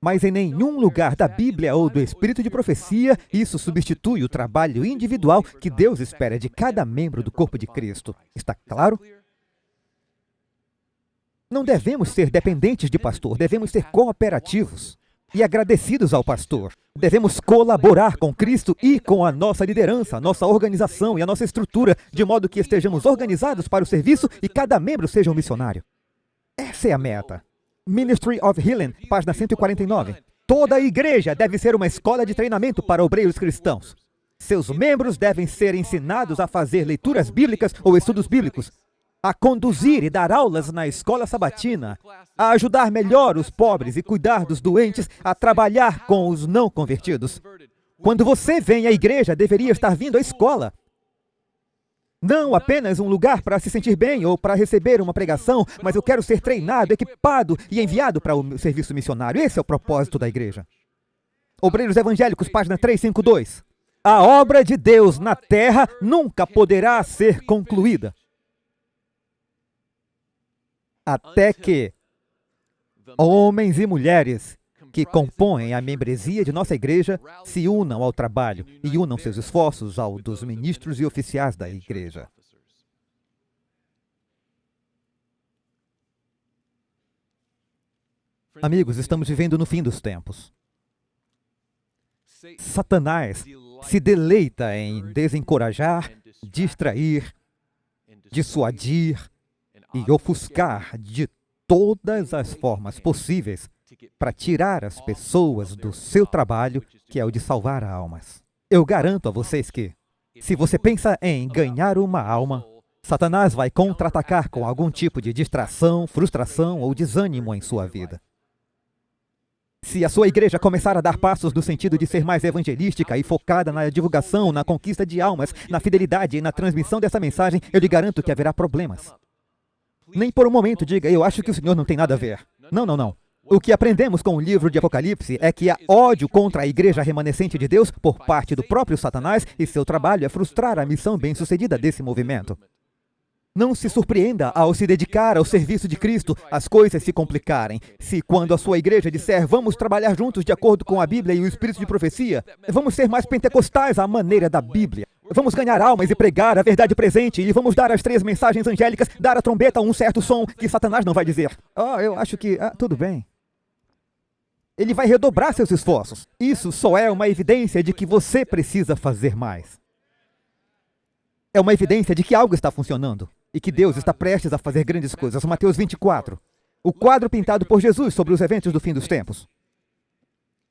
Mas em nenhum lugar da Bíblia ou do Espírito de Profecia, isso substitui o trabalho individual que Deus espera de cada membro do corpo de Cristo. Está claro? Não devemos ser dependentes de pastor, devemos ser cooperativos e agradecidos ao pastor. Devemos colaborar com Cristo e com a nossa liderança, a nossa organização e a nossa estrutura, de modo que estejamos organizados para o serviço e cada membro seja um missionário. Essa é a meta. Ministry of Healing, página 149. Toda a igreja deve ser uma escola de treinamento para obreiros cristãos. Seus membros devem ser ensinados a fazer leituras bíblicas ou estudos bíblicos, a conduzir e dar aulas na escola sabatina, a ajudar melhor os pobres e cuidar dos doentes, a trabalhar com os não convertidos. Quando você vem à igreja, deveria estar vindo à escola. Não apenas um lugar para se sentir bem ou para receber uma pregação, mas eu quero ser treinado, equipado e enviado para o serviço missionário. Esse é o propósito da igreja. Obreiros Evangélicos, página 352. A obra de Deus na terra nunca poderá ser concluída até que homens e mulheres que compõem a membresia de nossa igreja se unam ao trabalho e unam seus esforços ao dos ministros e oficiais da igreja. Amigos, estamos vivendo no fim dos tempos. Satanás se deleita em desencorajar, distrair, dissuadir e ofuscar de todas as formas possíveis para tirar as pessoas do seu trabalho, que é o de salvar almas. Eu garanto a vocês que, se você pensa em ganhar uma alma, Satanás vai contra-atacar com algum tipo de distração, frustração ou desânimo em sua vida. Se a sua igreja começar a dar passos no sentido de ser mais evangelística e focada na divulgação, na conquista de almas, na fidelidade e na transmissão dessa mensagem, eu lhe garanto que haverá problemas. Nem por um momento diga, eu acho que o Senhor não tem nada a ver. Não, não, não. O que aprendemos com o livro de Apocalipse é que há ódio contra a igreja remanescente de Deus por parte do próprio Satanás e seu trabalho é frustrar a missão bem-sucedida desse movimento. Não se surpreenda ao se dedicar ao serviço de Cristo, as coisas se complicarem. Se quando a sua igreja disser, vamos trabalhar juntos de acordo com a Bíblia e o Espírito de Profecia, vamos ser mais pentecostais à maneira da Bíblia. Vamos ganhar almas e pregar a verdade presente. E vamos dar as 3 mensagens angélicas, dar a trombeta a um certo som que Satanás não vai dizer. Eu acho que... tudo bem. Ele vai redobrar seus esforços. Isso só é uma evidência de que você precisa fazer mais. É uma evidência de que algo está funcionando e que Deus está prestes a fazer grandes coisas. Mateus 24. O quadro pintado por Jesus sobre os eventos do fim dos tempos.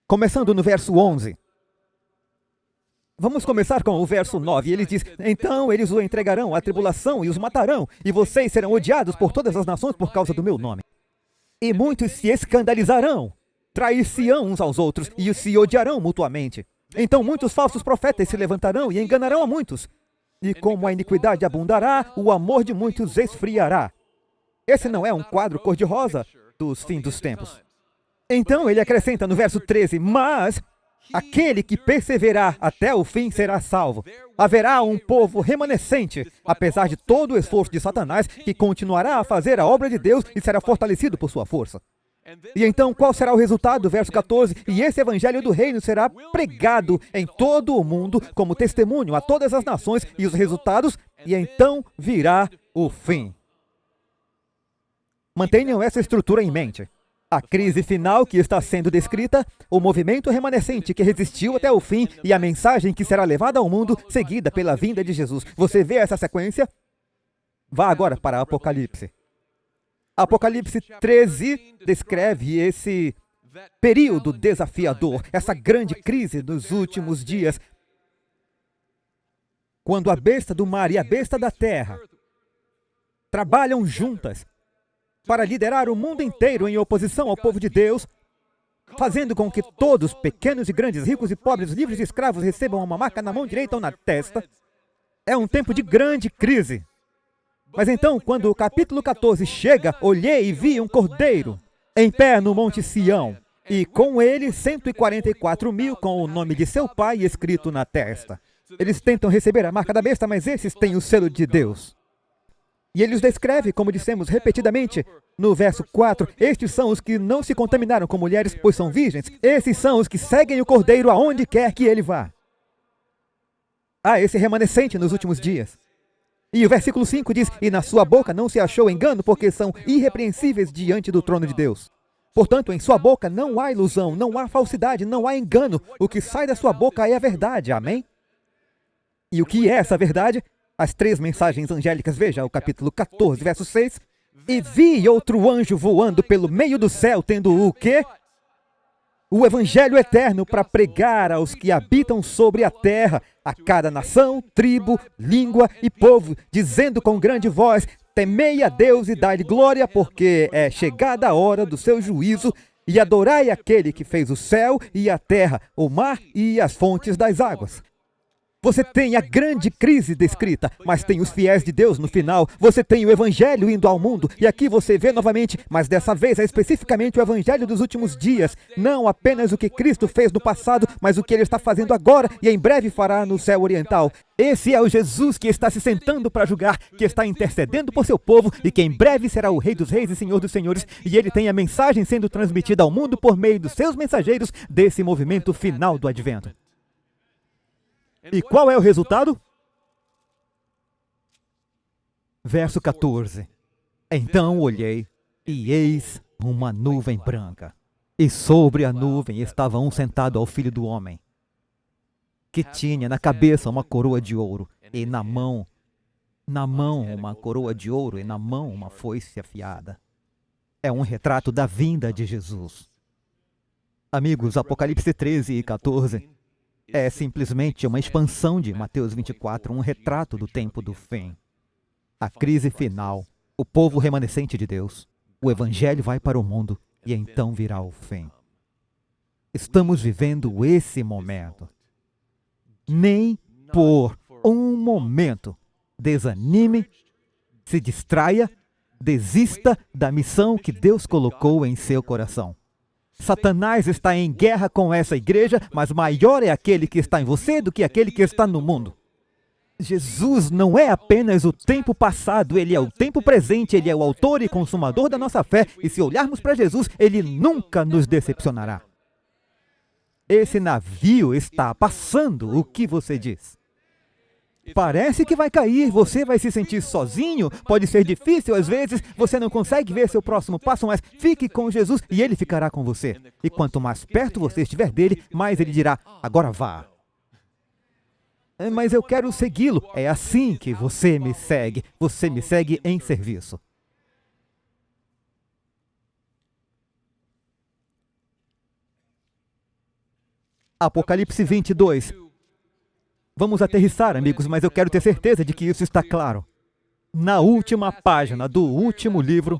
Começando no verso 11. Vamos começar com o verso 9. Ele diz: então eles o entregarão à tribulação e os matarão, e vocês serão odiados por todas as nações por causa do meu nome. E muitos se escandalizarão, trair-se-ão uns aos outros e se odiarão mutuamente. Então muitos falsos profetas se levantarão e enganarão a muitos. E como a iniquidade abundará, o amor de muitos esfriará. Esse não é um quadro cor-de-rosa dos fins dos tempos. Então ele acrescenta no verso 13: mas aquele que perseverar até o fim será salvo. Haverá um povo remanescente, apesar de todo o esforço de Satanás, que continuará a fazer a obra de Deus e será fortalecido por sua força. E então, qual será o resultado? Verso 14, e esse evangelho do reino será pregado em todo o mundo como testemunho a todas as nações, e os resultados, e então virá o fim. Mantenham essa estrutura em mente. A crise final que está sendo descrita, o movimento remanescente que resistiu até o fim e a mensagem que será levada ao mundo, seguida pela vinda de Jesus. Você vê essa sequência? Vá agora para Apocalipse. Apocalipse 13 descreve esse período desafiador, essa grande crise dos últimos dias, quando a besta do mar e a besta da terra trabalham juntas para liderar o mundo inteiro em oposição ao povo de Deus, fazendo com que todos, pequenos e grandes, ricos e pobres, livres e escravos, recebam uma marca na mão direita ou na testa. É um tempo de grande crise. Mas então, quando o capítulo 14 chega, olhei e vi um cordeiro em pé no Monte Sião, e com ele 144 mil com o nome de seu pai escrito na testa. Eles tentam receber a marca da besta, mas esses têm o selo de Deus. E ele os descreve, como dissemos repetidamente, no verso 4, estes são os que não se contaminaram com mulheres, pois são virgens. Esses são os que seguem o cordeiro aonde quer que ele vá. Esse remanescente nos últimos dias. E o versículo 5 diz, e na sua boca não se achou engano, porque são irrepreensíveis diante do trono de Deus. Portanto, em sua boca não há ilusão, não há falsidade, não há engano. O que sai da sua boca é a verdade, amém? E o que é essa verdade? As 3 mensagens angélicas, veja o capítulo 14, verso 6. E vi outro anjo voando pelo meio do céu, tendo o quê? O evangelho eterno para pregar aos que habitam sobre a terra, a cada nação, tribo, língua e povo, dizendo com grande voz, temei a Deus e dai-lhe glória, porque é chegada a hora do seu juízo, e adorai aquele que fez o céu e a terra, o mar e as fontes das águas. Você tem a grande crise descrita, mas tem os fiéis de Deus no final. Você tem o evangelho indo ao mundo, e aqui você vê novamente, mas dessa vez é especificamente o evangelho dos últimos dias. Não apenas o que Cristo fez no passado, mas o que ele está fazendo agora e em breve fará no céu oriental. Esse é o Jesus que está se sentando para julgar, que está intercedendo por seu povo e que em breve será o Rei dos Reis e Senhor dos Senhores. E ele tem a mensagem sendo transmitida ao mundo por meio dos seus mensageiros desse movimento final do advento. E qual é o resultado? Verso 14. Então olhei, e eis uma nuvem branca. E sobre a nuvem estava um sentado ao Filho do Homem, que tinha na cabeça uma coroa de ouro, e na mão uma coroa de ouro, e na mão uma foice afiada. É um retrato da vinda de Jesus. Amigos, Apocalipse 13 e 14... é simplesmente uma expansão de Mateus 24, um retrato do tempo do fim. A crise final, o povo remanescente de Deus, o evangelho vai para o mundo e então virá o fim. Estamos vivendo esse momento. Nem por um momento desanime, se distraia, desista da missão que Deus colocou em seu coração. Satanás está em guerra com essa igreja, mas maior é aquele que está em você do que aquele que está no mundo. Jesus não é apenas o tempo passado, ele é o tempo presente, ele é o autor e consumador da nossa fé, e se olharmos para Jesus, ele nunca nos decepcionará. Esse navio está passando, o que você diz? Parece que vai cair, você vai se sentir sozinho, pode ser difícil às vezes, você não consegue ver seu próximo passo, mas fique com Jesus e Ele ficará com você. E quanto mais perto você estiver dele, mais Ele dirá, agora vá. Mas eu quero segui-lo. É assim que você me segue em serviço. Apocalipse 22. Vamos aterrissar, amigos, mas eu quero ter certeza de que isso está claro. Na última página do último livro,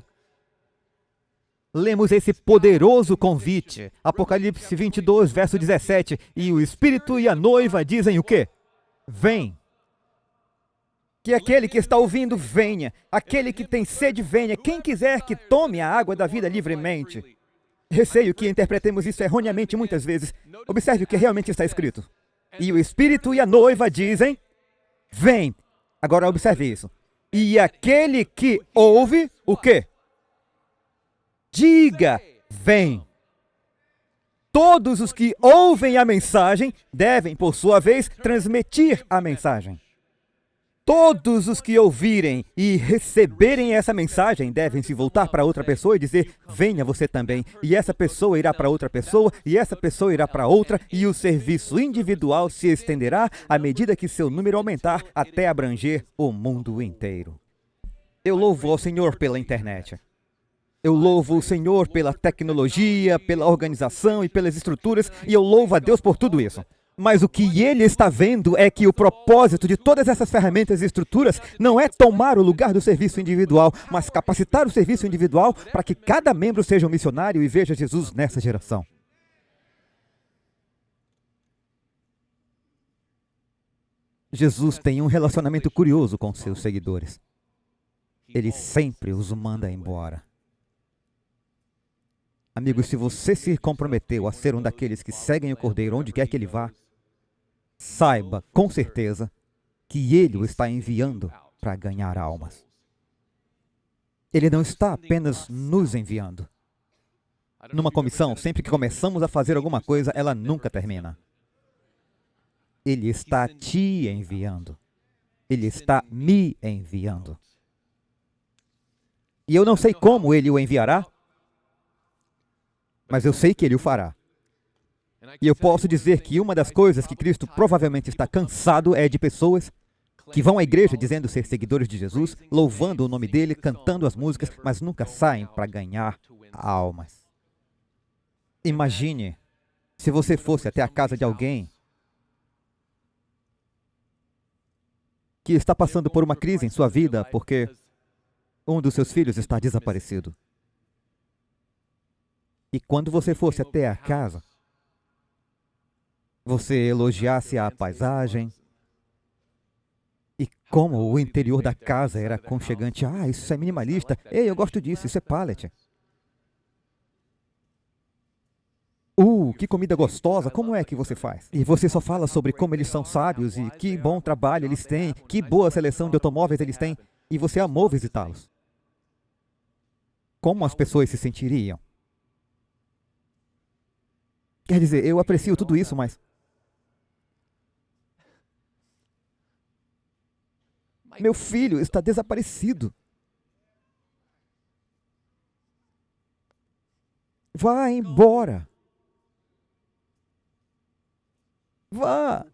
lemos esse poderoso convite. Apocalipse 22, verso 17. E o Espírito e a noiva dizem o quê? Vem. Que aquele que está ouvindo, venha. Aquele que tem sede, venha. Quem quiser que tome a água da vida livremente. Receio que interpretemos isso erroneamente muitas vezes. Observe o que realmente está escrito. E o Espírito e a noiva dizem, vem. Agora observe isso. E aquele que ouve, o quê? Diga, vem. Todos os que ouvem a mensagem devem, por sua vez, transmitir a mensagem. Todos os que ouvirem e receberem essa mensagem devem se voltar para outra pessoa e dizer, venha você também. E essa pessoa irá para outra pessoa, e essa pessoa irá para outra, e o serviço individual se estenderá à medida que seu número aumentar até abranger o mundo inteiro. Eu louvo ao Senhor pela internet. Eu louvo o Senhor pela tecnologia, pela organização e pelas estruturas, e eu louvo a Deus por tudo isso. Mas o que ele está vendo é que o propósito de todas essas ferramentas e estruturas não é tomar o lugar do serviço individual, mas capacitar o serviço individual para que cada membro seja um missionário e veja Jesus nessa geração. Jesus tem um relacionamento curioso com seus seguidores. Ele sempre os manda embora. Amigos, se você se comprometeu a ser um daqueles que seguem o Cordeiro onde quer que ele vá, saiba, com certeza, que Ele o está enviando para ganhar almas. Ele não está apenas nos enviando. Numa comissão, sempre que começamos a fazer alguma coisa, ela nunca termina. Ele está te enviando. Ele está me enviando. E eu não sei como Ele o enviará, mas eu sei que Ele o fará. E eu posso dizer que uma das coisas que Cristo provavelmente está cansado é de pessoas que vão à igreja dizendo ser seguidores de Jesus, louvando o nome dele, cantando as músicas, mas nunca saem para ganhar almas. Imagine se você fosse até a casa de alguém que está passando por uma crise em sua vida porque um dos seus filhos está desaparecido. E quando você fosse até a casa, você elogiasse a paisagem e como o interior da casa era aconchegante. Ah, isso é minimalista. Ei, eu gosto disso, isso é pallet. Que comida gostosa, como é que você faz? E você só fala sobre como eles são sábios e que bom trabalho eles têm, que boa seleção de automóveis eles têm, e você amou visitá-los. Como as pessoas se sentiriam? Quer dizer, eu aprecio tudo isso, mas meu filho está desaparecido. Vá embora. Vá.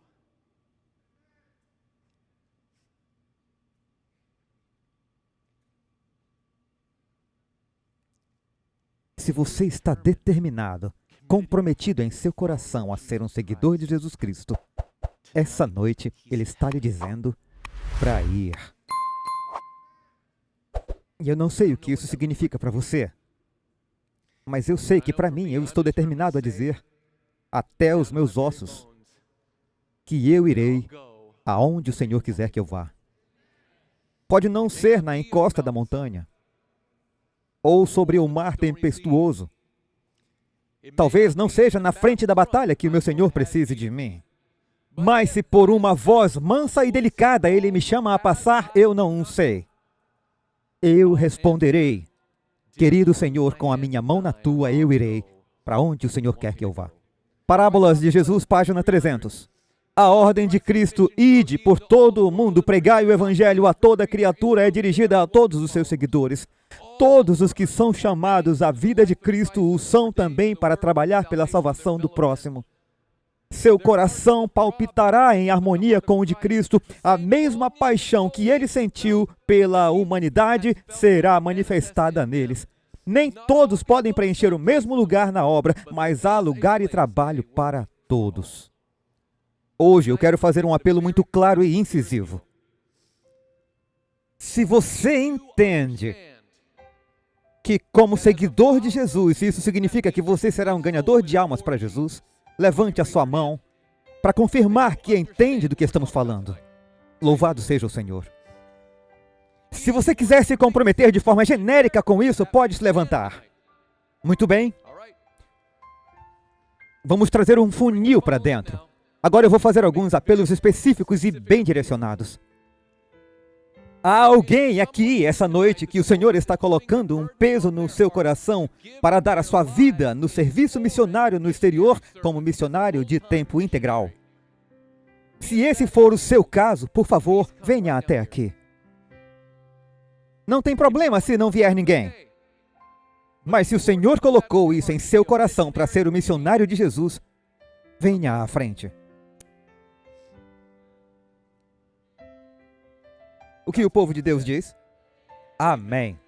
Se você está determinado, comprometido em seu coração a ser um seguidor de Jesus Cristo, essa noite Ele está lhe dizendo para ir. E eu não sei o que isso significa para você, mas eu sei que para mim eu estou determinado a dizer até os meus ossos que eu irei aonde o Senhor quiser que eu vá. Pode não ser na encosta da montanha, ou sobre o mar tempestuoso. Talvez não seja na frente da batalha que o meu Senhor precise de mim. Mas se por uma voz mansa e delicada Ele me chama a passar, eu não sei. Eu responderei, querido Senhor, com a minha mão na tua, eu irei para onde o Senhor quer que eu vá. Parábolas de Jesus, página 300. A ordem de Cristo, ide por todo o mundo, pregai o evangelho a toda criatura, é dirigida a todos os seus seguidores. Todos os que são chamados à vida de Cristo o são também para trabalhar pela salvação do próximo. Seu coração palpitará em harmonia com o de Cristo. A mesma paixão que ele sentiu pela humanidade será manifestada neles. Nem todos podem preencher o mesmo lugar na obra, mas há lugar e trabalho para todos. Hoje eu quero fazer um apelo muito claro e incisivo. Se você entende que, como seguidor de Jesus, isso significa que você será um ganhador de almas para Jesus, levante a sua mão para confirmar que entende do que estamos falando. Louvado seja o Senhor. Se você quiser se comprometer de forma genérica com isso, pode se levantar. Muito bem. Vamos trazer um funil para dentro. Agora eu vou fazer alguns apelos específicos e bem direcionados. Há alguém aqui essa noite que o Senhor está colocando um peso no seu coração para dar a sua vida no serviço missionário no exterior como missionário de tempo integral. Se esse for o seu caso, por favor, venha até aqui. Não tem problema se não vier ninguém. Mas se o Senhor colocou isso em seu coração para ser o missionário de Jesus, venha à frente. O que o povo de Deus diz? Amém.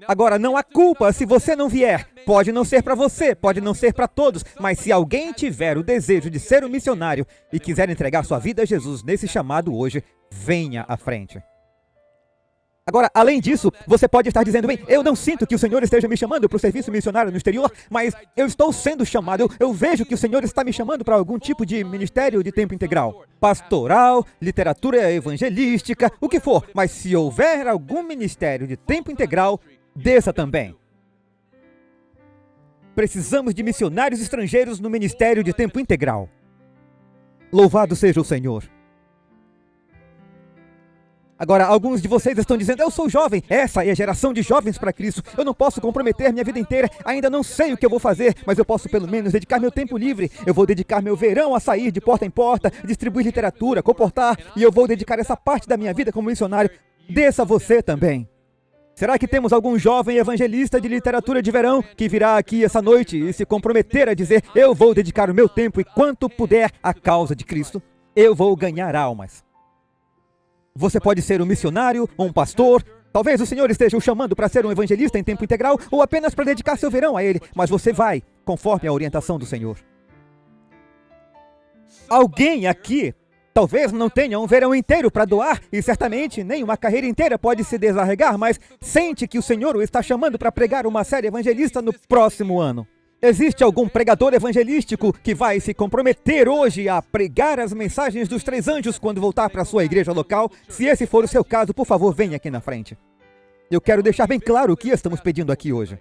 Agora, não há culpa se você não vier. Pode não ser para você, pode não ser para todos, mas se alguém tiver o desejo de ser um missionário e quiser entregar sua vida a Jesus nesse chamado hoje, venha à frente. Agora, além disso, você pode estar dizendo, bem, eu não sinto que o Senhor esteja me chamando para o serviço missionário no exterior, mas eu estou sendo chamado, eu vejo que o Senhor está me chamando para algum tipo de ministério de tempo integral, pastoral, literatura evangelística, o que for, mas se houver algum ministério de tempo integral, desça também. Precisamos de missionários estrangeiros no ministério de tempo integral. Louvado seja o Senhor. Agora, alguns de vocês estão dizendo, eu sou jovem, essa é a geração de jovens para Cristo, eu não posso comprometer minha vida inteira, ainda não sei o que eu vou fazer, mas eu posso pelo menos dedicar meu tempo livre, eu vou dedicar meu verão a sair de porta em porta, distribuir literatura, comportar, e eu vou dedicar essa parte da minha vida como missionário. Desça você também. Será que temos algum jovem evangelista de literatura de verão que virá aqui essa noite e se comprometer a dizer, eu vou dedicar o meu tempo e quanto puder à causa de Cristo, eu vou ganhar almas? Você pode ser um missionário, um pastor, talvez o Senhor esteja o chamando para ser um evangelista em tempo integral ou apenas para dedicar seu verão a Ele, mas você vai, conforme a orientação do Senhor. Alguém aqui talvez não tenha um verão inteiro para doar e certamente nem uma carreira inteira pode se desarregar, mas sente que o Senhor o está chamando para pregar uma série evangelista no próximo ano. Existe algum pregador evangelístico que vai se comprometer hoje a pregar as mensagens dos 3 anjos quando voltar para a sua igreja local? Se esse for o seu caso, por favor, venha aqui na frente. Eu quero deixar bem claro o que estamos pedindo aqui hoje.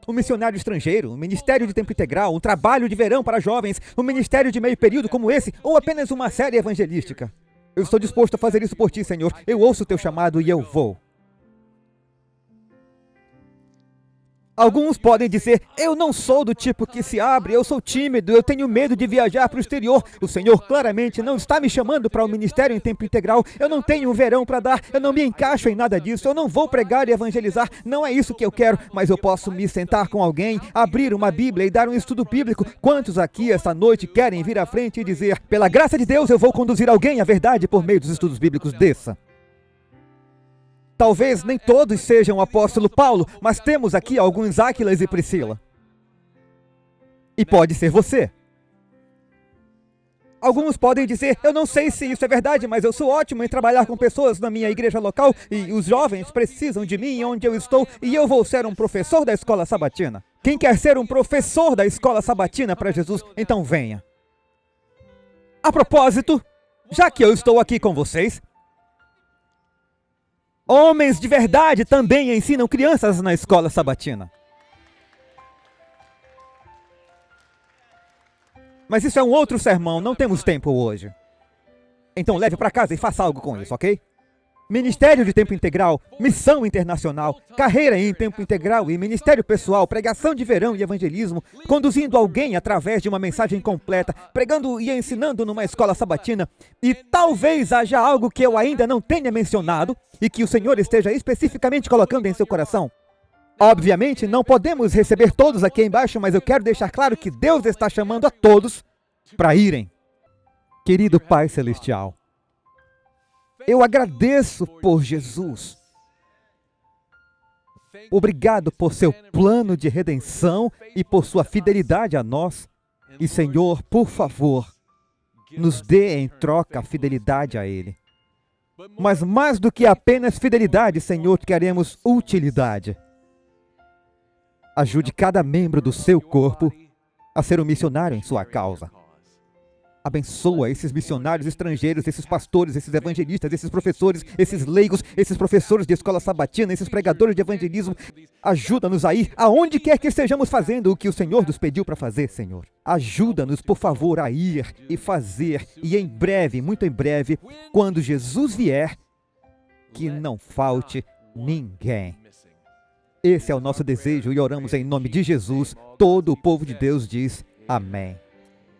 Um missionário estrangeiro, um ministério de tempo integral, um trabalho de verão para jovens, um ministério de meio período como esse, ou apenas uma série evangelística. Eu estou disposto a fazer isso por ti, Senhor. Eu ouço o teu chamado e eu vou. Alguns podem dizer, eu não sou do tipo que se abre, eu sou tímido, eu tenho medo de viajar para o exterior. O Senhor claramente não está me chamando para um ministério em tempo integral. Eu não tenho um verão para dar, eu não me encaixo em nada disso, eu não vou pregar e evangelizar. Não é isso que eu quero, mas eu posso me sentar com alguém, abrir uma Bíblia e dar um estudo bíblico. Quantos aqui esta noite querem vir à frente e dizer, pela graça de Deus eu vou conduzir alguém à verdade por meio dos estudos bíblicos? Desça. Talvez nem todos sejam o apóstolo Paulo, mas temos aqui alguns Áquilas e Priscila. E pode ser você. Alguns podem dizer, eu não sei se isso é verdade, mas eu sou ótimo em trabalhar com pessoas na minha igreja local e os jovens precisam de mim onde eu estou e eu vou ser um professor da escola sabatina. Quem quer ser um professor da escola sabatina para Jesus, então venha. A propósito, já que eu estou aqui com vocês, homens de verdade também ensinam crianças na escola sabatina. Mas isso é um outro sermão, não temos tempo hoje. Então leve para casa e faça algo com isso, ok? ministério de tempo integral, missão internacional, carreira em tempo integral e ministério pessoal, pregação de verão e evangelismo, conduzindo alguém através de uma mensagem completa, pregando e ensinando numa escola sabatina. E talvez haja algo que eu ainda não tenha mencionado e que o Senhor esteja especificamente colocando em seu coração. Obviamente, não podemos receber todos aqui embaixo, mas eu quero deixar claro que Deus está chamando a todos para irem. Querido Pai Celestial, eu agradeço por Jesus. Obrigado por seu plano de redenção e por sua fidelidade a nós. E, Senhor, por favor, nos dê em troca a fidelidade a Ele. Mas mais do que apenas fidelidade, Senhor, queremos utilidade. Ajude cada membro do seu corpo a ser um missionário em sua causa. Abençoa esses missionários estrangeiros, esses pastores, esses evangelistas, esses professores, esses leigos, esses professores de escola sabatina, esses pregadores de evangelismo. Ajuda-nos a ir aonde quer que estejamos fazendo o que o Senhor nos pediu para fazer, Senhor. Ajuda-nos, por favor, a ir e fazer, e em breve, muito em breve, quando Jesus vier, que não falte ninguém. Esse é o nosso desejo e oramos em nome de Jesus. Todo o povo de Deus diz amém.